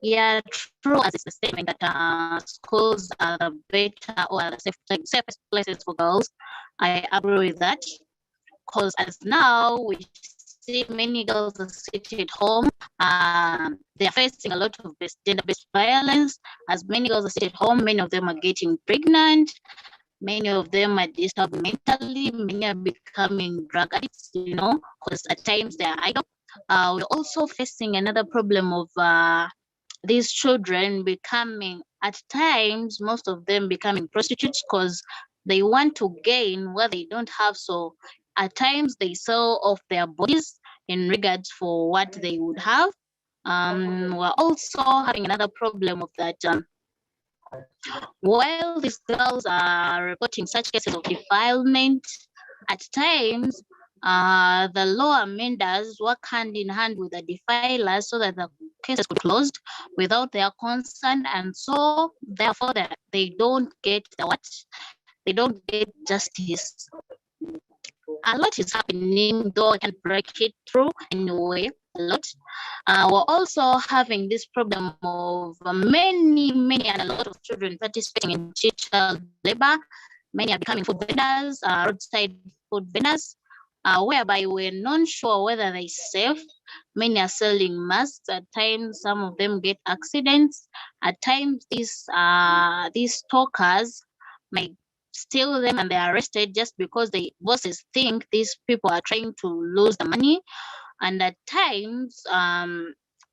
Yeah, true, as it's the statement that schools are the better or the safest places for girls. I agree with that, because as now we see many girls are sitting at home. They are facing a lot of gender-based violence. As many girls are sitting at home, many of them are getting pregnant. Many of them are disturbed mentally. Many are becoming drug addicts, you know, because at times they are idle. We're also facing another problem of these children becoming, at times, most of them becoming prostitutes, because they want to gain what they don't have. So at times they sell off their bodies in regards for what they would have. We're also having another problem of that. While these girls are reporting such cases of defilement, at times the law amenders work hand in hand with the defilers so that the cases could be closed without their consent, and so therefore they don't get they don't get justice. A lot is happening, though I can break it through anyway. A lot. We're also having this problem of many and a lot of children participating in child labor. Many are becoming food vendors, roadside food vendors, whereby we're not sure whether they're safe. Many are selling masks. At times, some of them get accidents. At times, these stalkers might steal them and they're arrested just because the bosses think these people are trying to lose the money. And at times,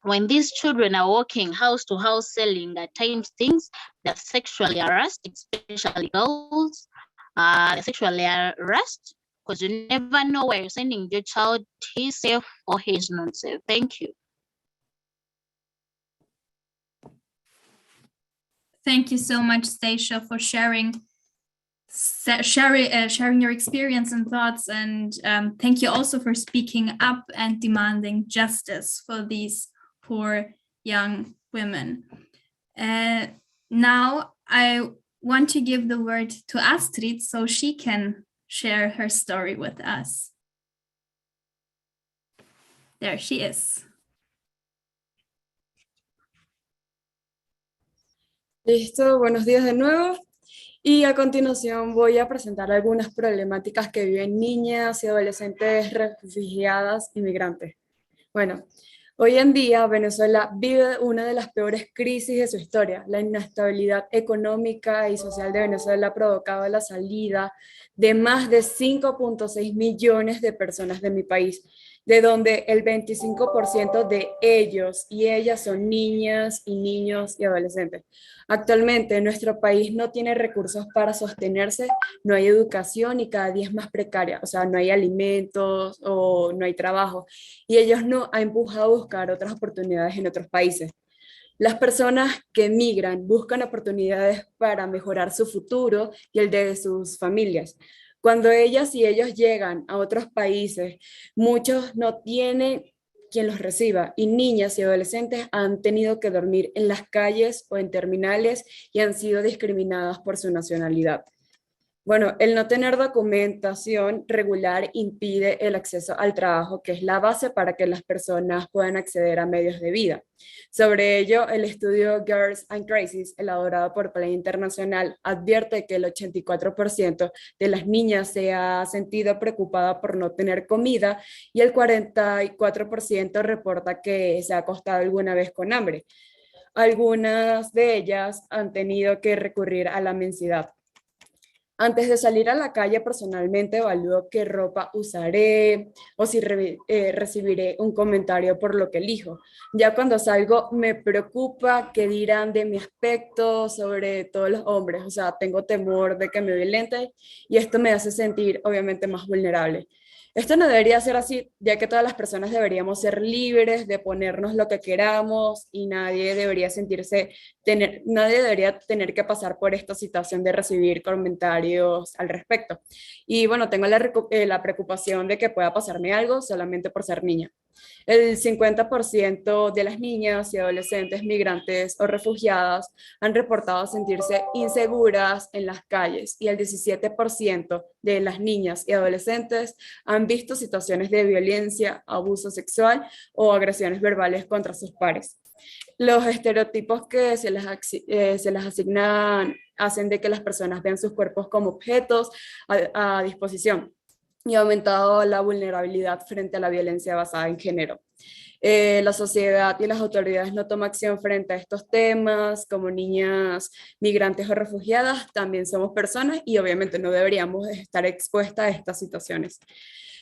when these children are walking house to house selling at times things, they're sexually harassed, especially girls. They're sexually harassed because you never know where you're sending your child. He's safe or he's not safe. Thank you. Thank you so much, Stacia, for sharing your experience and thoughts, and thank you also for speaking up and demanding justice for these poor young women. Now I want to give the word to Astrid so she can share her story with us. There she is. Listo, buenos días de nuevo. Y a continuación voy a presentar algunas problemáticas que viven niñas y adolescentes refugiadas inmigrantes. Bueno, hoy en día Venezuela vive una de las peores crisis de su historia. La inestabilidad económica y social de Venezuela ha provocado la salida de más de 5.6 millones de personas de mi país, de donde el 25% de ellos y ellas son niñas y niños y adolescentes. Actualmente nuestro país no tiene recursos para sostenerse, no hay educación y cada día es más precaria, o sea, no hay alimentos o no hay trabajo, y ellos no han empujado a buscar otras oportunidades en otros países. Las personas que migran buscan oportunidades para mejorar su futuro y el de sus familias. Cuando ellas y ellos llegan a otros países, muchos no tienen quien los reciba, y niñas y adolescentes han tenido que dormir en las calles o en terminales y han sido discriminadas por su nacionalidad. Bueno, el no tener documentación regular impide el acceso al trabajo, que es la base para que las personas puedan acceder a medios de vida. Sobre ello, el estudio Girls and Crisis, elaborado por Plan Internacional, advierte que el 84% de las niñas se ha sentido preocupada por no tener comida y el 44% reporta que se ha acostado alguna vez con hambre. Algunas de ellas han tenido que recurrir a la mensidad. Antes de salir a la calle, personalmente evalúo qué ropa usaré o si recibiré un comentario por lo que elijo. Ya cuando salgo me preocupa qué dirán de mi aspecto, sobre todo los hombres. O sea, tengo temor de que me violenten y esto me hace sentir obviamente más vulnerable. Esto no debería ser así, ya que todas las personas deberíamos ser libres de ponernos lo que queramos y nadie debería tener que pasar por esta situación de recibir comentarios al respecto. Y bueno, tengo la preocupación de que pueda pasarme algo solamente por ser niña. El 50% de las niñas y adolescentes migrantes o refugiadas han reportado sentirse inseguras en las calles y el 17% de las niñas y adolescentes han visto situaciones de violencia, abuso sexual o agresiones verbales contra sus pares. Los estereotipos que se les asignan hacen de que las personas vean sus cuerpos como objetos a disposición, y ha aumentado la vulnerabilidad frente a la violencia basada en género. La sociedad y las autoridades no toman acción frente a estos temas, como niñas migrantes o refugiadas, también somos personas y obviamente no deberíamos estar expuestas a estas situaciones.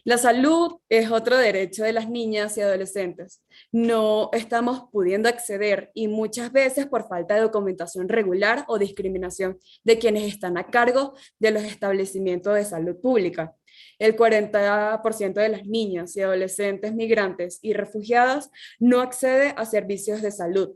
La salud es otro derecho de las niñas y adolescentes. No estamos pudiendo acceder y muchas veces por falta de documentación regular o discriminación de quienes están a cargo de los establecimientos de salud pública. El 40% de las niñas y adolescentes migrantes y refugiadas no accede a servicios de salud.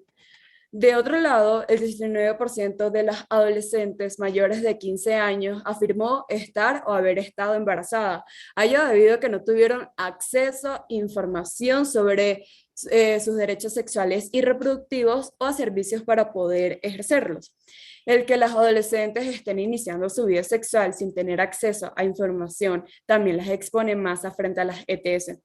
De otro lado, el 19% de las adolescentes mayores de 15 años afirmó estar o haber estado embarazada, ello debido a que no tuvieron acceso a información sobre sus derechos sexuales y reproductivos o a servicios para poder ejercerlos. El que las adolescentes estén iniciando su vida sexual sin tener acceso a información también las expone más frente a las ETS.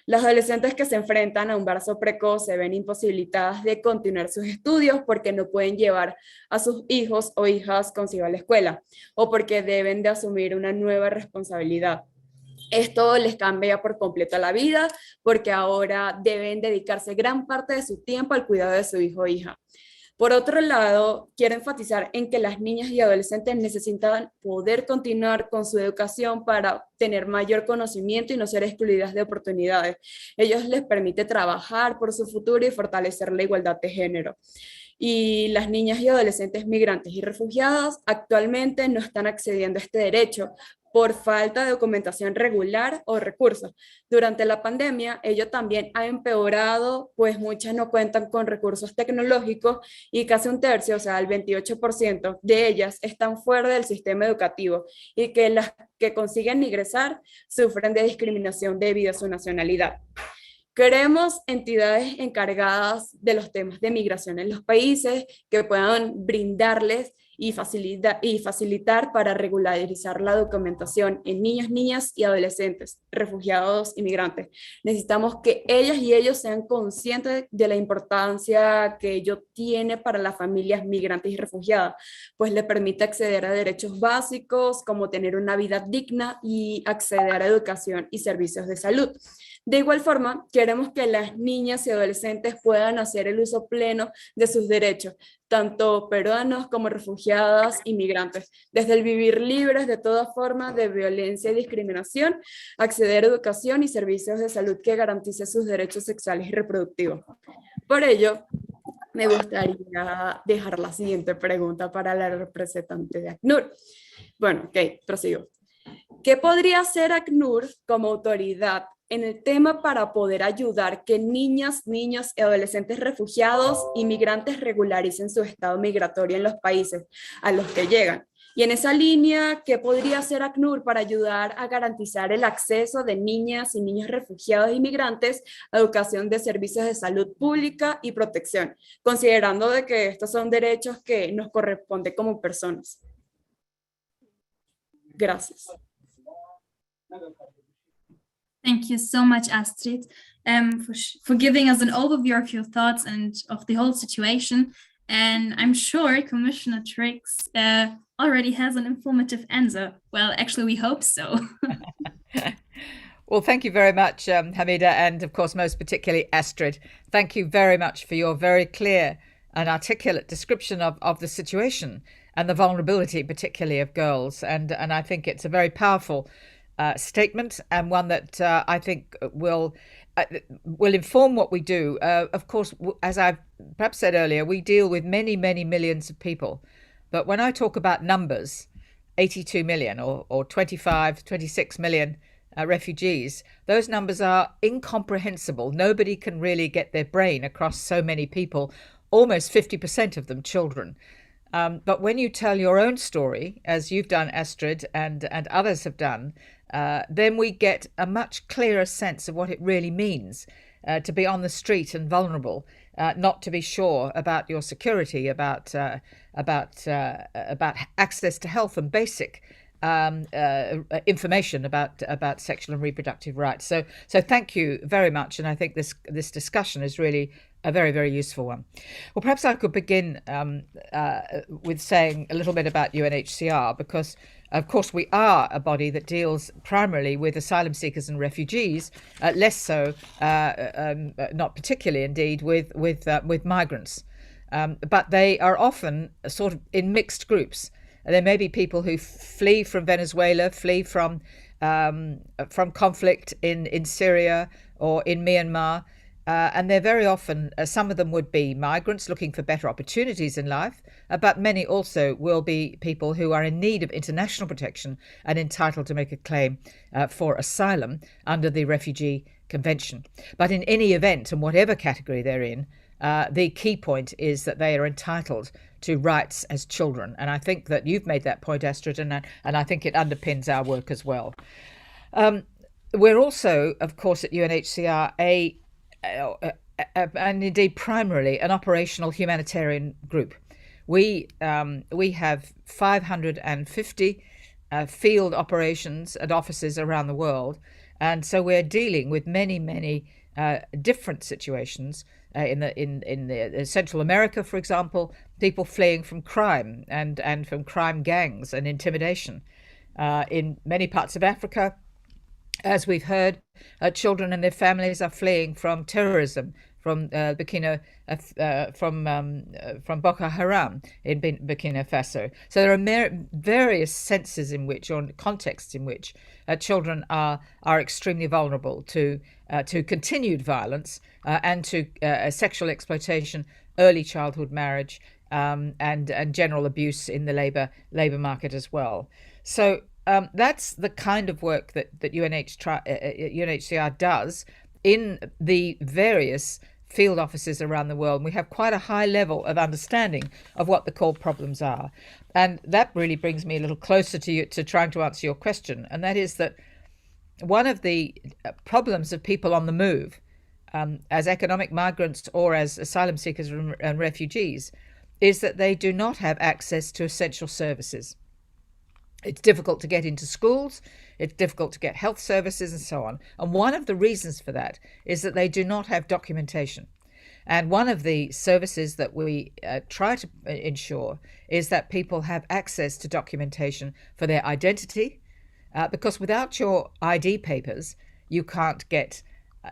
Las adolescentes que se enfrentan a un embarazo precoz se ven imposibilitadas de continuar sus estudios porque no pueden llevar a sus hijos o hijas consigo a la escuela o porque deben de asumir una nueva responsabilidad. Esto les cambia por completo la vida porque ahora deben dedicarse gran parte de su tiempo al cuidado de su hijo o hija. Por otro lado, quiero enfatizar en que las niñas y adolescentes necesitan poder continuar con su educación para tener mayor conocimiento y no ser excluidas de oportunidades. Ellos les permite trabajar por su futuro y fortalecer la igualdad de género. Y las niñas y adolescentes migrantes y refugiadas actualmente no están accediendo a este derecho por falta de documentación regular o recursos. Durante la pandemia, ello también ha empeorado, pues muchas no cuentan con recursos tecnológicos y casi un tercio, o sea, el 28% de ellas están fuera del sistema educativo y que las que consiguen ingresar sufren de discriminación debido a su nacionalidad. Queremos entidades encargadas de los temas de migración en los países que puedan brindarles y facilitar para regularizar la documentación en niños, niñas y adolescentes, refugiados y migrantes. Necesitamos que ellas y ellos sean conscientes de la importancia que ello tiene para las familias migrantes y refugiadas, pues le permite acceder a derechos básicos como tener una vida digna y acceder a educación y servicios de salud. De igual forma, queremos que las niñas y adolescentes puedan hacer el uso pleno de sus derechos, tanto peruanos como refugiadas y migrantes, desde el vivir libres de toda forma de violencia y discriminación, acceder a educación y servicios de salud que garantice sus derechos sexuales y reproductivos. Por ello, me gustaría dejar la siguiente pregunta para la representante de ACNUR. Bueno, ok, prosigo. ¿Qué podría hacer ACNUR como autoridad en el tema para poder ayudar que niñas, niños y adolescentes refugiados y migrantes regularicen su estado migratorio en los países a los que llegan? Y en esa línea, ¿qué podría hacer ACNUR para ayudar a garantizar el acceso de niñas y niños refugiados y migrantes a educación de servicios de salud pública y protección, considerando de que estos son derechos que nos corresponden como personas? Gracias. Thank you so much, Astrid, for giving us an overview of your thoughts and of the whole situation. And I'm sure Commissioner Triggs already has an informative answer. Well, actually, we hope so. Well, thank you very much, Hamida, and of course, most particularly Astrid. Thank you very much for your very clear and articulate description of the situation and the vulnerability, particularly of girls. And I think it's a very powerful statement, and one that I think will inform what we do. Of course, as I've perhaps said earlier, we deal with many, many millions of people. But when I talk about numbers, 82 million or 25, 26 million refugees, those numbers are incomprehensible. Nobody can really get their brain across so many people, almost 50% of them children. But when you tell your own story, as you've done, Astrid, and others have done, then we get a much clearer sense of what it really means to be on the street and vulnerable, not to be sure about your security, about access to health and basic information about sexual and reproductive rights. So thank you very much, and I think this discussion is really a very, very useful one. Well, perhaps I could begin with saying a little bit about UNHCR, because of course we are a body that deals primarily with asylum seekers and refugees, less so, not particularly indeed, with migrants. But they are often sort of in mixed groups. There may be people who flee from Venezuela, flee from conflict in Syria or in Myanmar, and they're very often, some of them would be migrants looking for better opportunities in life, but many also will be people who are in need of international protection and entitled to make a claim for asylum under the Refugee Convention. But in any event, and whatever category they're in, the key point is that they are entitled to rights as children. And I think that you've made that point, Astrid, and I think it underpins our work as well. We're also, of course, at UNHCR and indeed primarily an operational humanitarian group. We have 550 field operations and offices around the world, and so we're dealing with many different situations in Central America, for example, people fleeing from crime and from crime gangs and intimidation. In many parts of Africa, as we've heard, children and their families are fleeing from terrorism, from from Boko Haram in Burkina Faso. So there are various senses in which, or contexts in which, children are extremely vulnerable to continued violence and to sexual exploitation, early childhood marriage, and general abuse in the labor market as well. So that's the kind of work that UNHCR does in the various field offices around the world. And we have quite a high level of understanding of what the core problems are. And that really brings me a little closer to trying to answer your question. And that is that one of the problems of people on the move, as economic migrants or as asylum seekers and refugees, is that they do not have access to essential services. It's difficult to get into schools, it's difficult to get health services and so on. And one of the reasons for that is that they do not have documentation. And one of the services that we try to ensure is that people have access to documentation for their identity, because without your ID papers, you can't get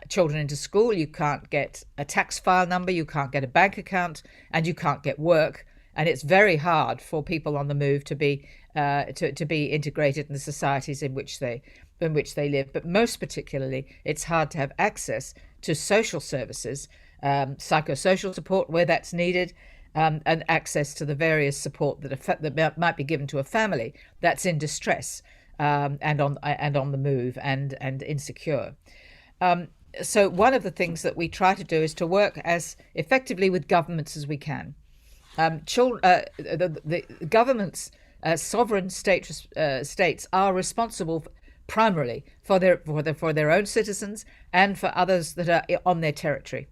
children into school, you can't get a tax file number, you can't get a bank account, and you can't get work. And it's very hard for people on the move to be integrated in the societies in which they live. But most particularly, it's hard to have access to social services, psychosocial support where that's needed, and access to the various support that might be given to a family that's in distress and on the move and insecure. So one of the things that we try to do is to work as effectively with governments as we can. The governments, sovereign states are responsible primarily for their own citizens and for others that are on their territory.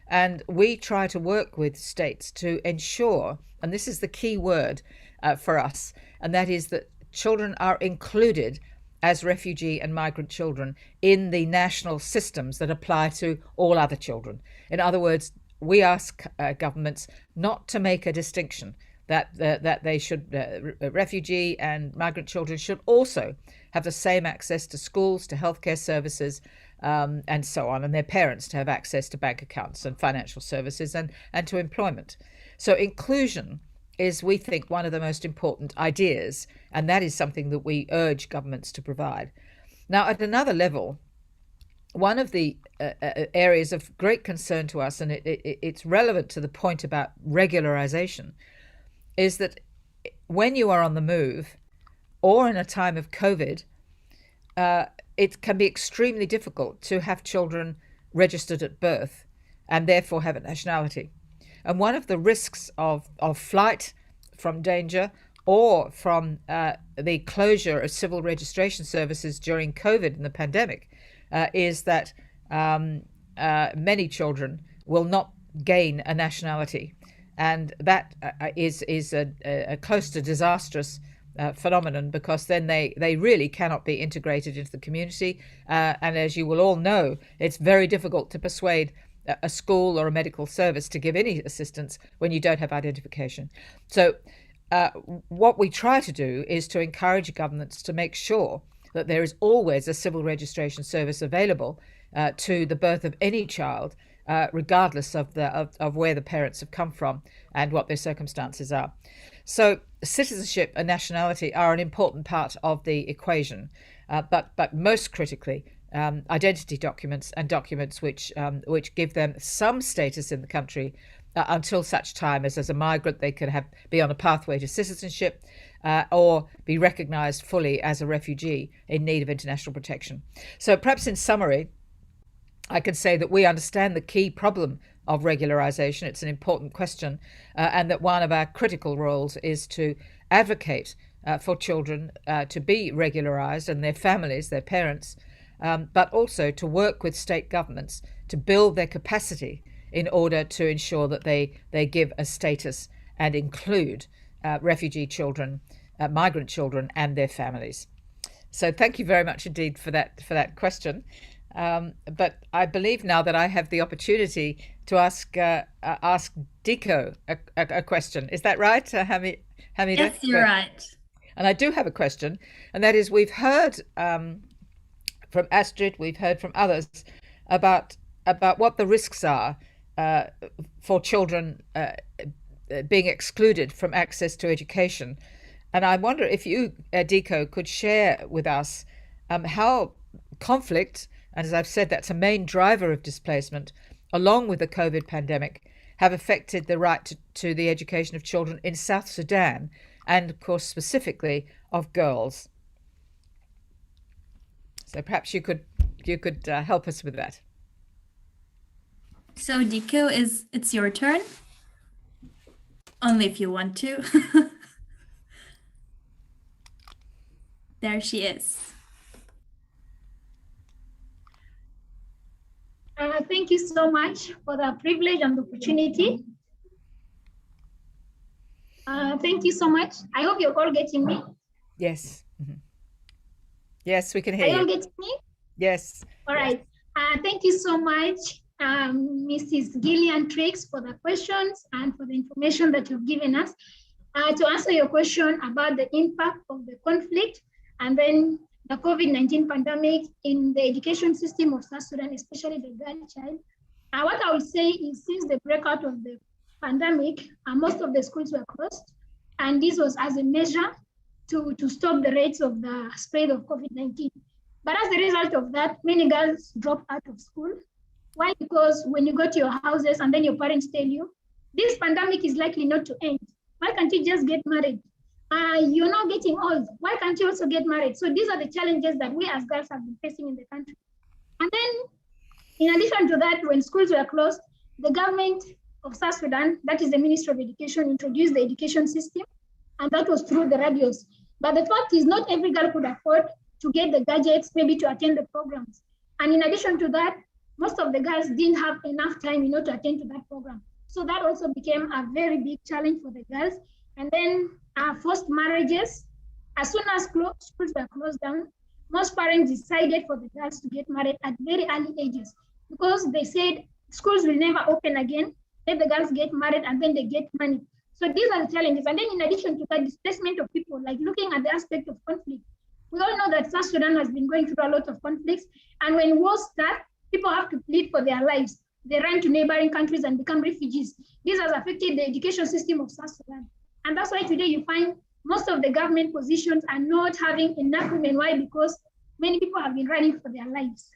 And we try to work with states to ensure, and this is the key word for us, and that is that children are included as refugee and migrant children in the national systems that apply to all other children. In other words, we ask governments not to make a distinction that they should, refugee and migrant children should also have the same access to schools, to healthcare services, and so on, and their parents to have access to bank accounts and financial services and to employment. So inclusion is, we think, one of the most important ideas, and that is something that we urge governments to provide. Now, at another level, one of the areas of great concern to us, and it's relevant to the point about regularization, is that when you are on the move or in a time of COVID, it can be extremely difficult to have children registered at birth and therefore have a nationality. And one of the risks of flight from danger or from the closure of civil registration services during COVID and the pandemic is that many children will not gain a nationality. And that is a close to disastrous phenomenon, because then they really cannot be integrated into the community. And as you will all know, it's very difficult to persuade a school or a medical service to give any assistance when you don't have identification. So what we try to do is to encourage governments to make sure that there is always a civil registration service available to the birth of any child, regardless of where the parents have come from and what their circumstances are. So citizenship and nationality are an important part of the equation, but most critically, identity documents and documents which give them some status in the country until such time as a migrant they can be on a pathway to citizenship or be recognised fully as a refugee in need of international protection. So perhaps in summary, I can say that we understand the key problem of regularisation. It's an important question, and that one of our critical roles is to advocate for children to be regularised and their families, their parents, but also to work with state governments to build their capacity in order to ensure that they give a status and include refugee children, migrant children and their families. So thank you very much indeed for that question. But I believe now that I have the opportunity to ask Diko a question. Is that right, Hamida? Yes, you're right. And I do have a question, and that is, we've heard from Astrid, we've heard from others about what the risks are for children being excluded from access to education. And I wonder if you, Diko, could share with us how conflict, and as I've said, that's a main driver of displacement, along with the COVID pandemic, have affected the right to the education of children in South Sudan, and of course specifically of girls. So perhaps you could help us with that. So Diko, it's your turn. Only if you want to. There she is. Thank you so much for the privilege and the opportunity. Thank you so much. I hope you're all getting me. Yes. Mm-hmm. Yes, we can hear Are you. you all getting me? Yes. All right. Thank you so much, Mrs. Gillian Triggs, for the questions and for the information that you've given us. To answer your question about the impact of the conflict and then the COVID-19 pandemic in the education system of South Sudan, especially the girl child. What I would say is, since the breakout of the pandemic, most of the schools were closed, and this was as a measure to stop the rates of the spread of COVID-19. But as a result of that, many girls dropped out of school. Why? Because when you go to your houses and then your parents tell you, this pandemic is likely not to end. Why can't you just get married? You're not getting old. Why can't you also get married? So these are the challenges that we as girls have been facing in the country. And then, in addition to that, when schools were closed, the government of South Sudan, that is the Ministry of Education, introduced the education system, and that was through the radios. But the fact is, not every girl could afford to get the gadgets, maybe to attend the programs. And in addition to that, most of the girls didn't have enough time, to attend to that program. So that also became a very big challenge for the girls. And then forced marriages. As soon as schools were closed down, most parents decided for the girls to get married at very early ages, because they said schools will never open again, let the girls get married and then they get money. So these are the challenges. And then in addition to that, displacement of people, like looking at the aspect of conflict. We all know that South Sudan has been going through a lot of conflicts. And when wars start, people have to plead for their lives. They run to neighboring countries and become refugees. This has affected the education system of South Sudan. And that's why today you find most of the government positions are not having enough women. Why? Because many people have been running for their lives.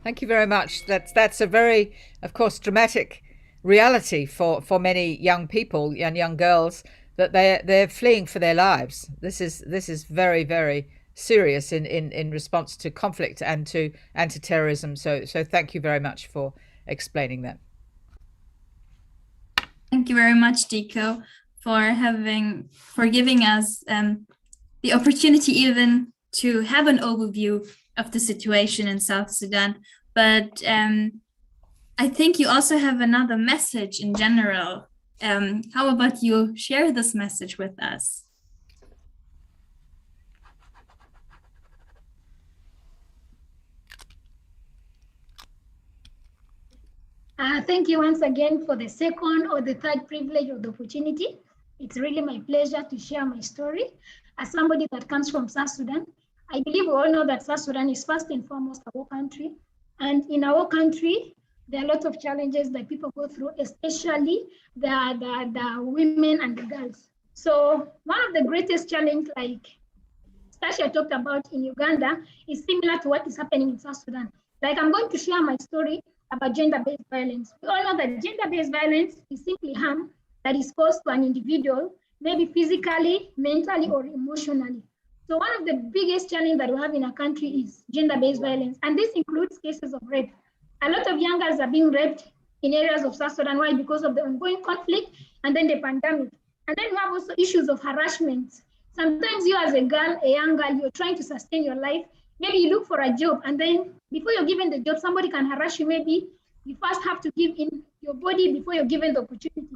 Thank you very much. That's a very, of course, dramatic reality for many young people and young girls, that they're fleeing for their lives. This is very, very serious in response to conflict and to terrorism. So thank you very much for explaining that. Thank you very much, Diko, for giving us the opportunity even to have an overview of the situation in South Sudan. But I think you also have another message in general how about you share this message with us? Thank you once again for the second or the third privilege of the opportunity. It's really my pleasure to share my story. As somebody that comes from South Sudan, I believe we all know that South Sudan is first and foremost our country. And in our country, there are lots of challenges that people go through, especially the women and the girls. So one of the greatest challenges, like Stasha talked about in Uganda, is similar to what is happening in South Sudan. Like, I'm going to share my story about gender-based violence. We all know that gender-based violence is simply harm that is caused to an individual, maybe physically, mentally, or emotionally. So one of the biggest challenges that we have in our country is gender-based violence, and this includes cases of rape. A lot of young girls are being raped in areas of South Sudan. Why? Because of the ongoing conflict and then the pandemic. And then we have also issues of harassment. Sometimes you as a girl, a young girl, you're trying to sustain your life. Maybe you look for a job, and then before you're given the job, somebody can harass you. Maybe you first have to give in your body before you're given the opportunity.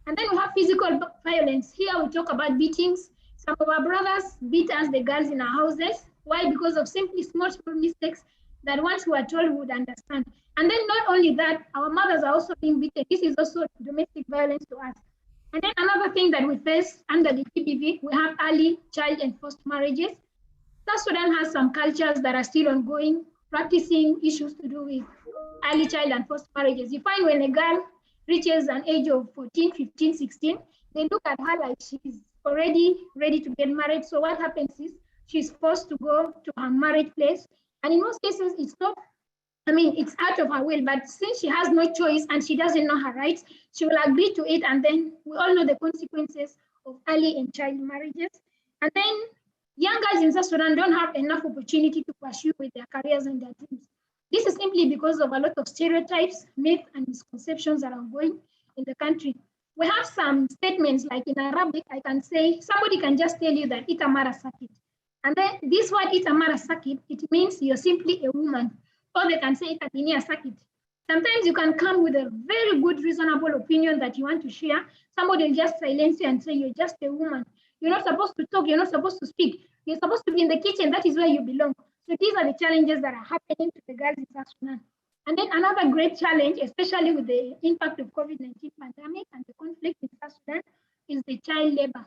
And then we have physical violence. Here we talk about beatings. Some of our brothers beat us, the girls in our houses. Why? Because of simply small mistakes that once we are told we would understand. And then not only that, our mothers are also being beaten. This is also domestic violence to us. And then another thing that we face under the TPV, we have early child and forced marriages. South Sudan has some cultures that are still ongoing, practicing issues to do with early child and forced marriages. You find when a girl reaches an age of 14, 15, 16, they look at her like she's already ready to get married. So what happens is she's forced to go to her married place. And in most cases, it's not, it's out of her will, but since she has no choice and she doesn't know her rights, she will agree to it. And then we all know the consequences of early and child marriages. And then young girls in South Sudan don't have enough opportunity to pursue with their careers and their dreams. This is simply because of a lot of stereotypes, myths, and misconceptions that are ongoing in the country. We have some statements like in Arabic, I can say, somebody can just tell you that itamara sakit. And then this word itamara sakit, it means you're simply a woman. Or they can say itatinia sakit. Sometimes you can come with a very good, reasonable opinion that you want to share. Somebody will just silence you and say, you're just a woman. You're not supposed to talk. You're not supposed to speak. You're supposed to be in the kitchen. That is where you belong. So these are the challenges that are happening to the girls in South Sudan. And then another great challenge, especially with the impact of COVID-19 pandemic and the conflict in South Sudan, is the child labor.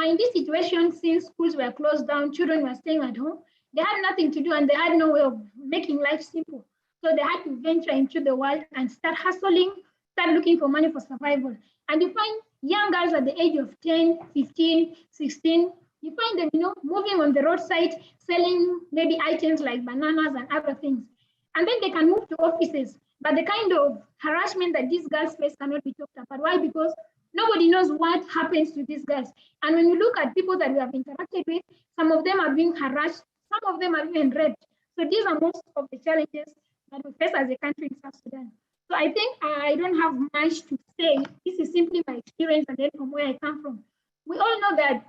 In this situation, since schools were closed down, children were staying at home, they had nothing to do and they had no way of making life simple. So they had to venture into the world and start hustling, start looking for money for survival. And you find young girls at the age of 10, 15, 16, you find them, moving on the roadside, selling maybe items like bananas and other things. And then they can move to offices. But the kind of harassment that these girls face cannot be talked about. Why? Because nobody knows what happens to these girls. And when you look at people that we have interacted with, some of them are being harassed, some of them are being raped. So these are most of the challenges that we face as a country in South Sudan. So I think I don't have much to say. This is simply my experience and then from where I come from. We all know that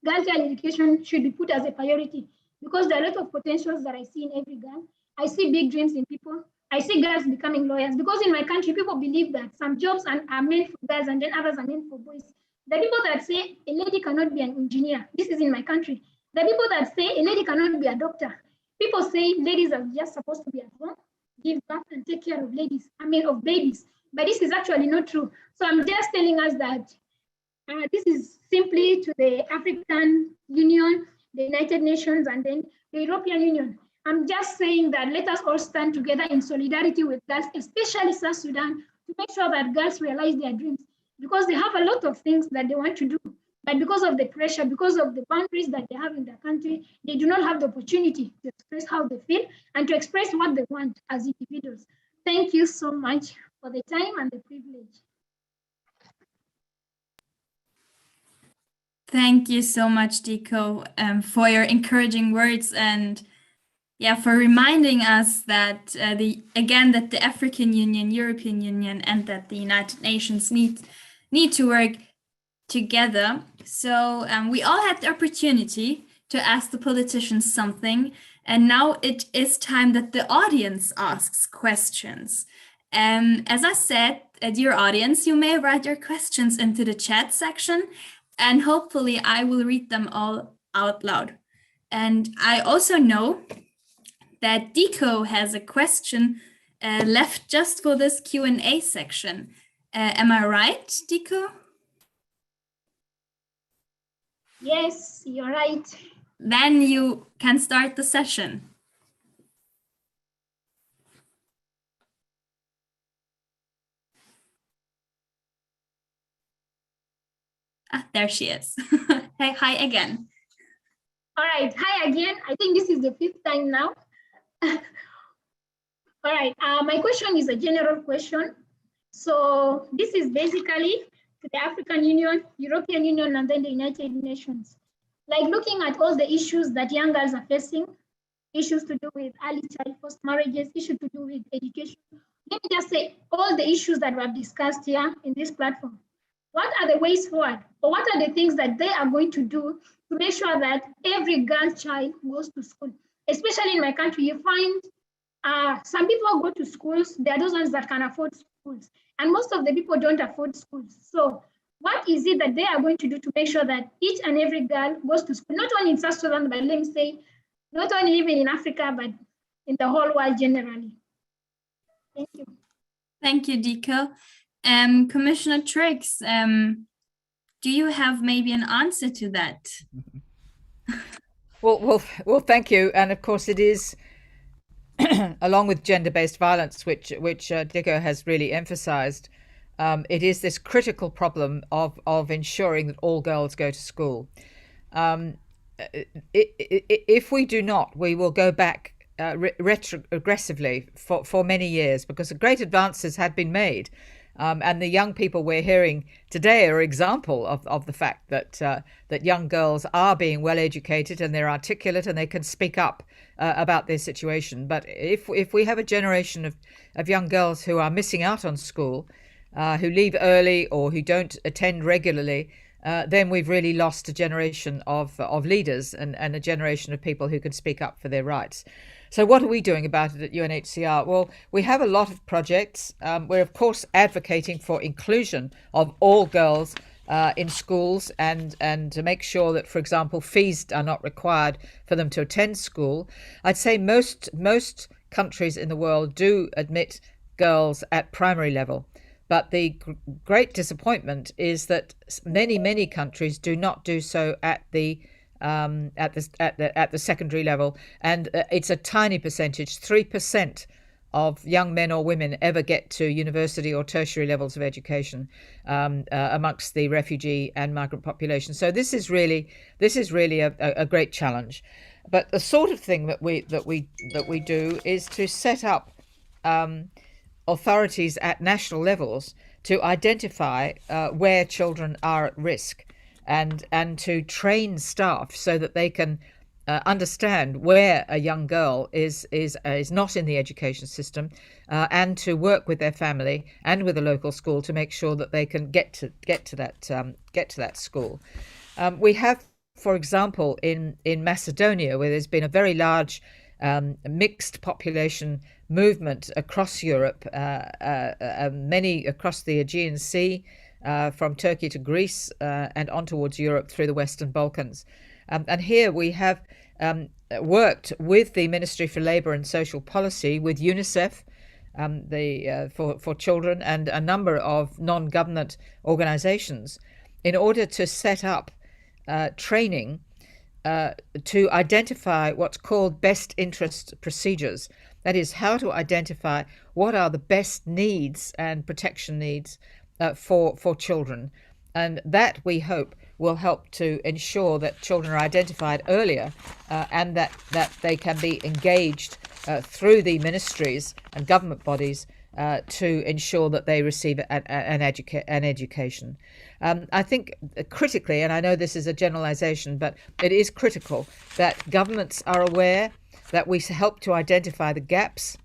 girl child education should be put as a priority because there are a lot of potentials that I see in every girl. I see big dreams in people. I see girls becoming lawyers because in my country, people believe that some jobs are meant for girls and then others are meant for boys. The people that say a lady cannot be an engineer, this is in my country. The people that say a lady cannot be a doctor. People say ladies are just supposed to be at home, give birth and take care of of babies. But this is actually not true. So I'm just telling us that this is simply to the African Union, the United Nations, and then the European Union. I'm just saying that let us all stand together in solidarity with girls, especially South Sudan, to make sure that girls realize their dreams because they have a lot of things that they want to do. But because of the pressure, because of the boundaries that they have in their country, they do not have the opportunity to express how they feel and to express what they want as individuals. Thank you so much for the time and the privilege. Thank you so much, Diko, for your encouraging words and for reminding us that that the African Union, European Union, and that the United Nations need to work together. So we all had the opportunity to ask the politicians something, and now it is time that the audience asks questions. As I said, dear audience, you may write your questions into the chat section, and hopefully I will read them all out loud. And I also know that Diko has a question left just for this Q&A section. Am I right, Diko? Yes, you're right. Then you can start the session. There she is. Hey, hi again. All right, hi again. I think this is the 5th time now. All right, my question is a general question. So this is basically to the African Union, European Union, and then the United Nations. Like looking at all the issues that young girls are facing, issues to do with early child forced marriages, issues to do with education. Let me just say all the issues that we have discussed here in this platform. What are the ways forward, or what are the things that they are going to do to make sure that every girl child goes to school? Especially in my country, you find some people go to schools, there are those ones that can afford schools, and most of the people don't afford schools. So what is it that they are going to do to make sure that each and every girl goes to school, not only in South Sudan, but let me say, not only even in Africa, but in the whole world generally? Thank you. Thank you, Diko. Commissioner Triggs, do you have maybe an answer to that? Well, thank you. And of course, it is, along with gender-based violence, which Diko has really emphasized, it is this critical problem of ensuring that all girls go to school. If we do not, we will go back retrogressively for many years, because great advances had been made. And the young people we're hearing today are an example of the fact that young girls are being well educated and they're articulate and they can speak up about their situation. But if we have a generation of young girls who are missing out on school, who leave early or who don't attend regularly, then we've really lost a generation of leaders and a generation of people who can speak up for their rights. So what are we doing about it at UNHCR? Well, we have a lot of projects. We're, of course, advocating for inclusion of all girls in schools and to make sure that, for example, fees are not required for them to attend school. I'd say most countries in the world do admit girls at primary level. But the great disappointment is that many countries do not do so at the secondary level, and it's a tiny percentage. 3% of young men or women ever get to university or tertiary levels of education amongst the refugee and migrant population. So this is really a great challenge. But the sort of thing that we do is to set up authorities at national levels to identify where children are at risk, and to train staff so that they can understand where a young girl is not in the education system, and to work with their family and with a local school to make sure that they can get to that school. We have, for example, in Macedonia, where there's been a very large mixed population movement across Europe, many across the Aegean Sea, from Turkey to Greece and on towards Europe through the Western Balkans. And here we have worked with the Ministry for Labour and Social Policy, with UNICEF for children, and a number of non-government organisations, in order to set up training to identify what's called best interest procedures. That is, how to identify what are the best needs and protection needs for children. And that, we hope, will help to ensure that children are identified earlier, and that they can be engaged through the ministries and government bodies to ensure that they receive an education. I think critically, and I know this is a generalization, but it is critical that governments are aware, that we help to identify the gaps,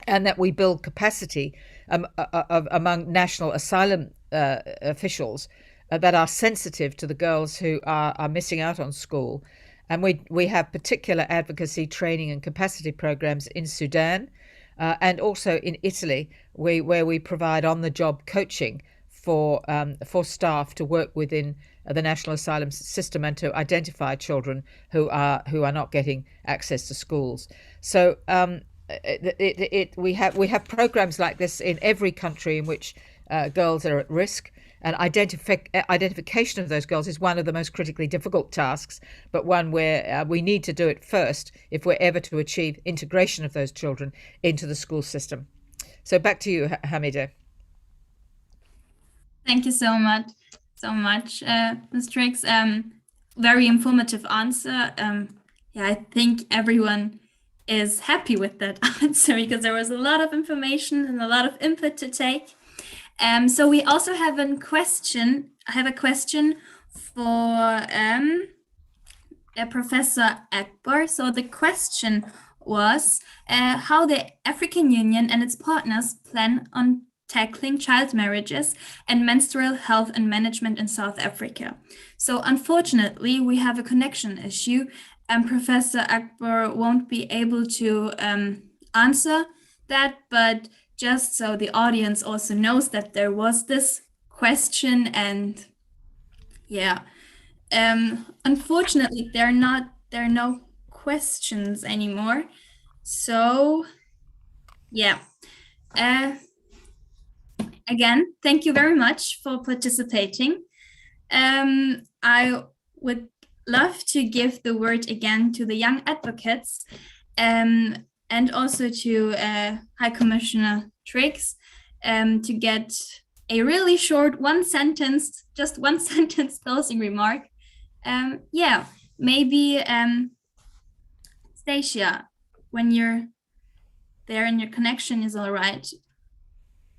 and that we build capacity among national asylum officials that are sensitive to the girls who are missing out on school. And we have particular advocacy training and capacity programs in Sudan, and also in Italy, where we provide on-the-job coaching for staff to work within the national asylum system and to identify children who are not getting access to schools. So we have programs like this in every country in which girls are at risk, and identification of those girls is one of the most critically difficult tasks, but one where we need to do it first if we're ever to achieve integration of those children into the school system. So back to you, Hamida. Thank you so much, Ms. Triggs. Very informative answer. Yeah, I think everyone is happy with that answer because there was a lot of information and a lot of input to take. So we also have a question. I have a question for Professor Agbor. So the question was how the African Union and its partners plan on tackling child marriages and menstrual health and management in South Africa. So unfortunately, we have a connection issue, and Professor Agbor won't be able to answer that, but just so the audience also knows that there was this question, and yeah, unfortunately, there are no questions anymore. So yeah. Again, thank you very much for participating. I would love to give the word again to the young advocates and also to High Commissioner Triggs to get a really short just one sentence closing remark. Yeah, maybe Stacia, when you're there and your connection is all right,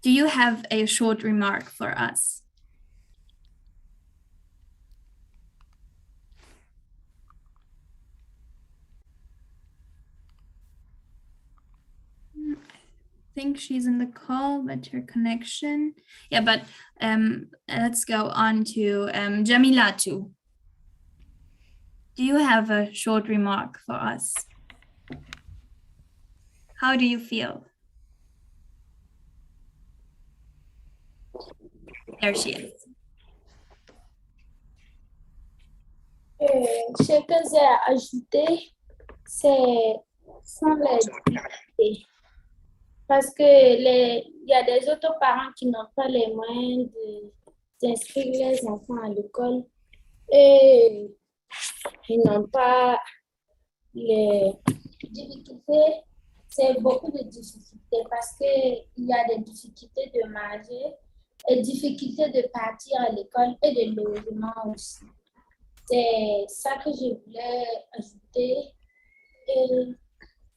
do you have a short remark for us? I think she's in the call, but her connection. Yeah, but let's go on to Jamilatu. Do you have a short remark for us? How do you feel? There she is. Ce que j'ai ajouté, sont les difficultés. Parce que il y a des autres parents qui n'ont pas les moyens d'inscrire les enfants à l'école et ils n'ont pas les difficultés. C'est beaucoup de difficultés parce qu'il y a des difficultés de manger et difficultés de partir à l'école et de logement aussi. C'est ça que je voulais ajouter.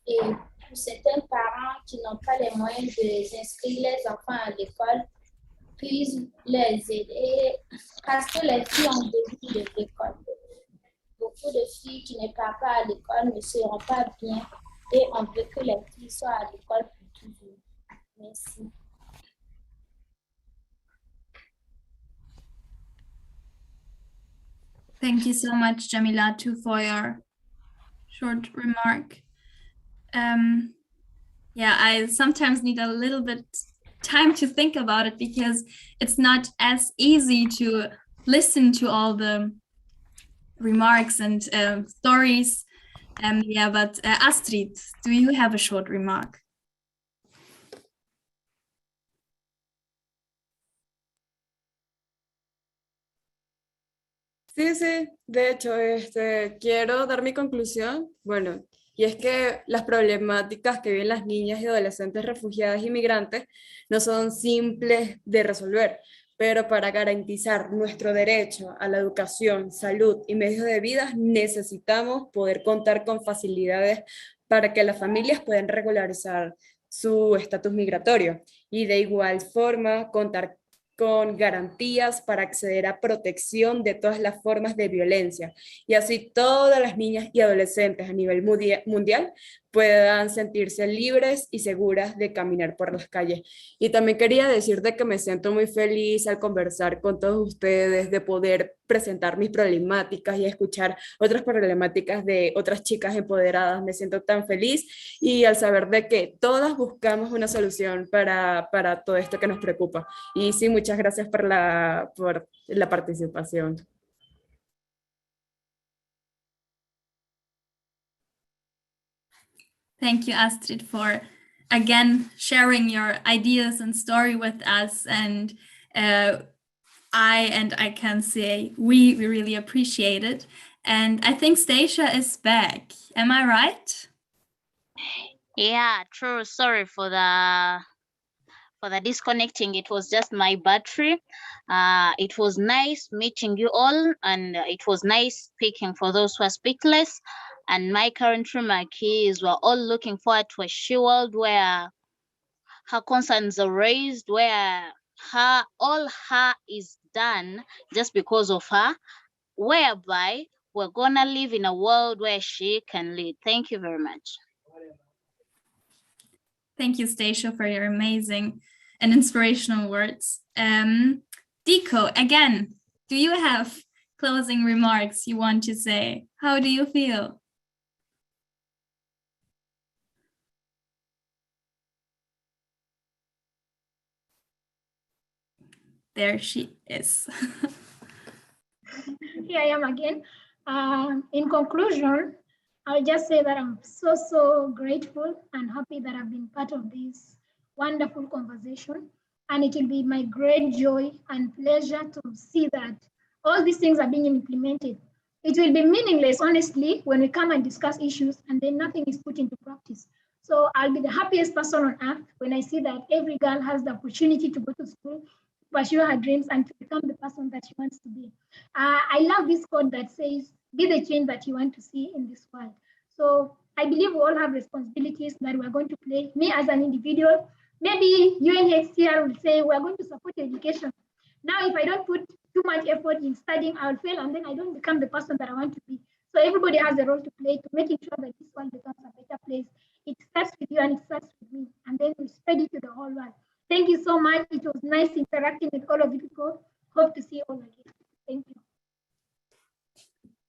Et pour certains parents qui n'ont pas les moyens d'inscrire les enfants à l'école, puissent les aider parce que les filles ont besoin de l'école. Beaucoup de filles qui ne partent pas à l'école ne seront pas bien et on veut que les filles soient à l'école pour toujours. Merci. Thank you so much, Jamilatu, for your short remark. Yeah, I sometimes need a little bit time to think about it because it's not as easy to listen to all the remarks and stories. Yeah, but Astrid, do you have a short remark? Sí, de hecho, quiero dar mi conclusión, bueno, y es que las problemáticas que viven las niñas y adolescentes refugiadas y migrantes no son simples de resolver, pero para garantizar nuestro derecho a la educación, salud y medios de vida, necesitamos poder contar con facilidades para que las familias puedan regularizar su estatus migratorio y de igual forma contar con garantías para acceder a protección de todas las formas de violencia y así todas las niñas y adolescentes a nivel mundial puedan sentirse libres y seguras de caminar por las calles. Y también quería decirte que me siento muy feliz al conversar con todos ustedes, de poder presentar mis problemáticas y escuchar otras problemáticas de otras chicas empoderadas. Me siento tan feliz y al saber de que todas buscamos una solución para todo esto que nos preocupa. Y sí, muchas gracias por la participación. Thank you, Astrid, for again sharing your ideas and story with us. And I can say we really appreciate it. And I think Stacia is back. Am I right? Yeah, true. Sorry for the disconnecting. It was just my battery. It was nice meeting you all, and it was nice speaking for those who are speakless. And my current remark is we're all looking forward to a she world where her concerns are raised, where all her is done just because of her, whereby we're gonna live in a world where she can lead. Thank you very much. Thank you, Stacia, for your amazing and inspirational words. Diko, again, do you have closing remarks you want to say? How do you feel? There she is. Here I am again. In conclusion, I'll just say that I'm so grateful and happy that I've been part of this wonderful conversation. And it will be my great joy and pleasure to see that all these things are being implemented. It will be meaningless, honestly, when we come and discuss issues and then nothing is put into practice. So I'll be the happiest person on earth when I see that every girl has the opportunity to go to school, pursue her dreams, and to become the person that she wants to be. I love this quote that says, be the change that you want to see in this world. So I believe we all have responsibilities that we're going to play. Me as an individual, maybe Unhcr will say, we're going to support education. Now, if I don't put too much effort in studying, I'll fail, and then I don't become the person that I want to be. So everybody has a role to play to making sure that this world becomes a better place. It starts with you and it starts with me, and then we spread it to the whole world. Thank you so much. It was nice interacting with all of you people. Hope to see you all again. Thank you.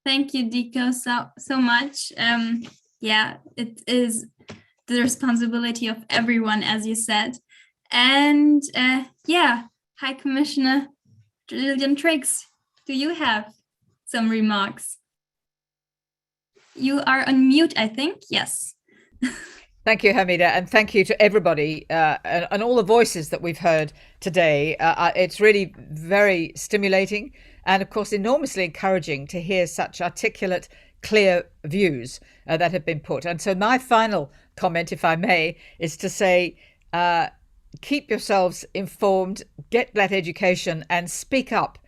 Thank you, Diko, so much. Yeah, it is the responsibility of everyone, as you said. And yeah, High Commissioner Gillian Triggs, do you have some remarks? You are on mute, I think. Yes. Thank you, Hamida, and thank you to everybody and all the voices that we've heard today. It's really very stimulating and, of course, enormously encouraging to hear such articulate, clear views that have been put. And so my final comment, if I may, is to say, keep yourselves informed, get that education, and speak up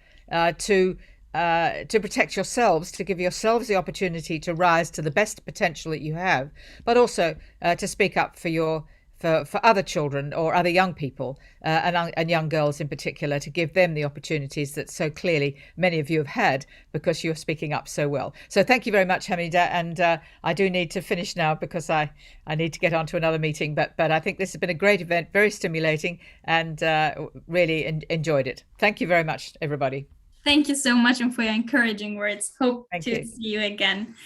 to protect yourselves, to give yourselves the opportunity to rise to the best potential that you have, but also to speak up for other children or other young people and young girls in particular, to give them the opportunities that so clearly many of you have had because you're speaking up so well. So thank you very much, Hamida, and I do need to finish now because I need to get on to another meeting, but I think this has been a great event, very stimulating, and really enjoyed it. Thank you very much, everybody. Thank you so much, and for your encouraging words. Hope to see you again.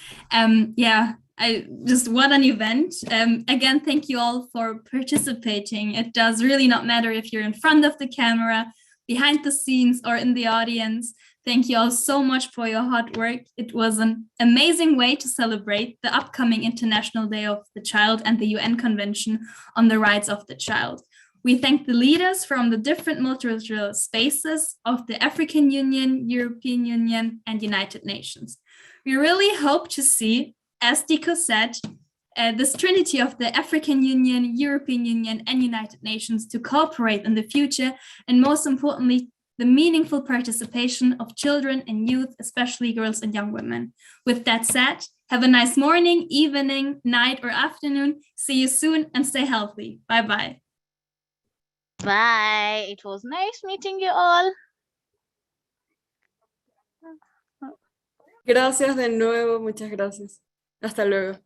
Yeah, what an event. Again, thank you all for participating. It does really not matter if you're in front of the camera, behind the scenes, or in the audience. Thank you all so much for your hard work. It was an amazing way to celebrate the upcoming International Day of the Child and the UN Convention on the Rights of the Child. We thank the leaders from the different multilateral spaces of the African Union, European Union, and United Nations. We really hope to see, as Diko said, this trinity of the African Union, European Union, and United Nations to cooperate in the future, and most importantly, the meaningful participation of children and youth, especially girls and young women. With that said, have a nice morning, evening, night, or afternoon. See you soon and stay healthy. Bye-bye. Bye. It was nice meeting you all. Gracias de nuevo. Muchas gracias. Hasta luego.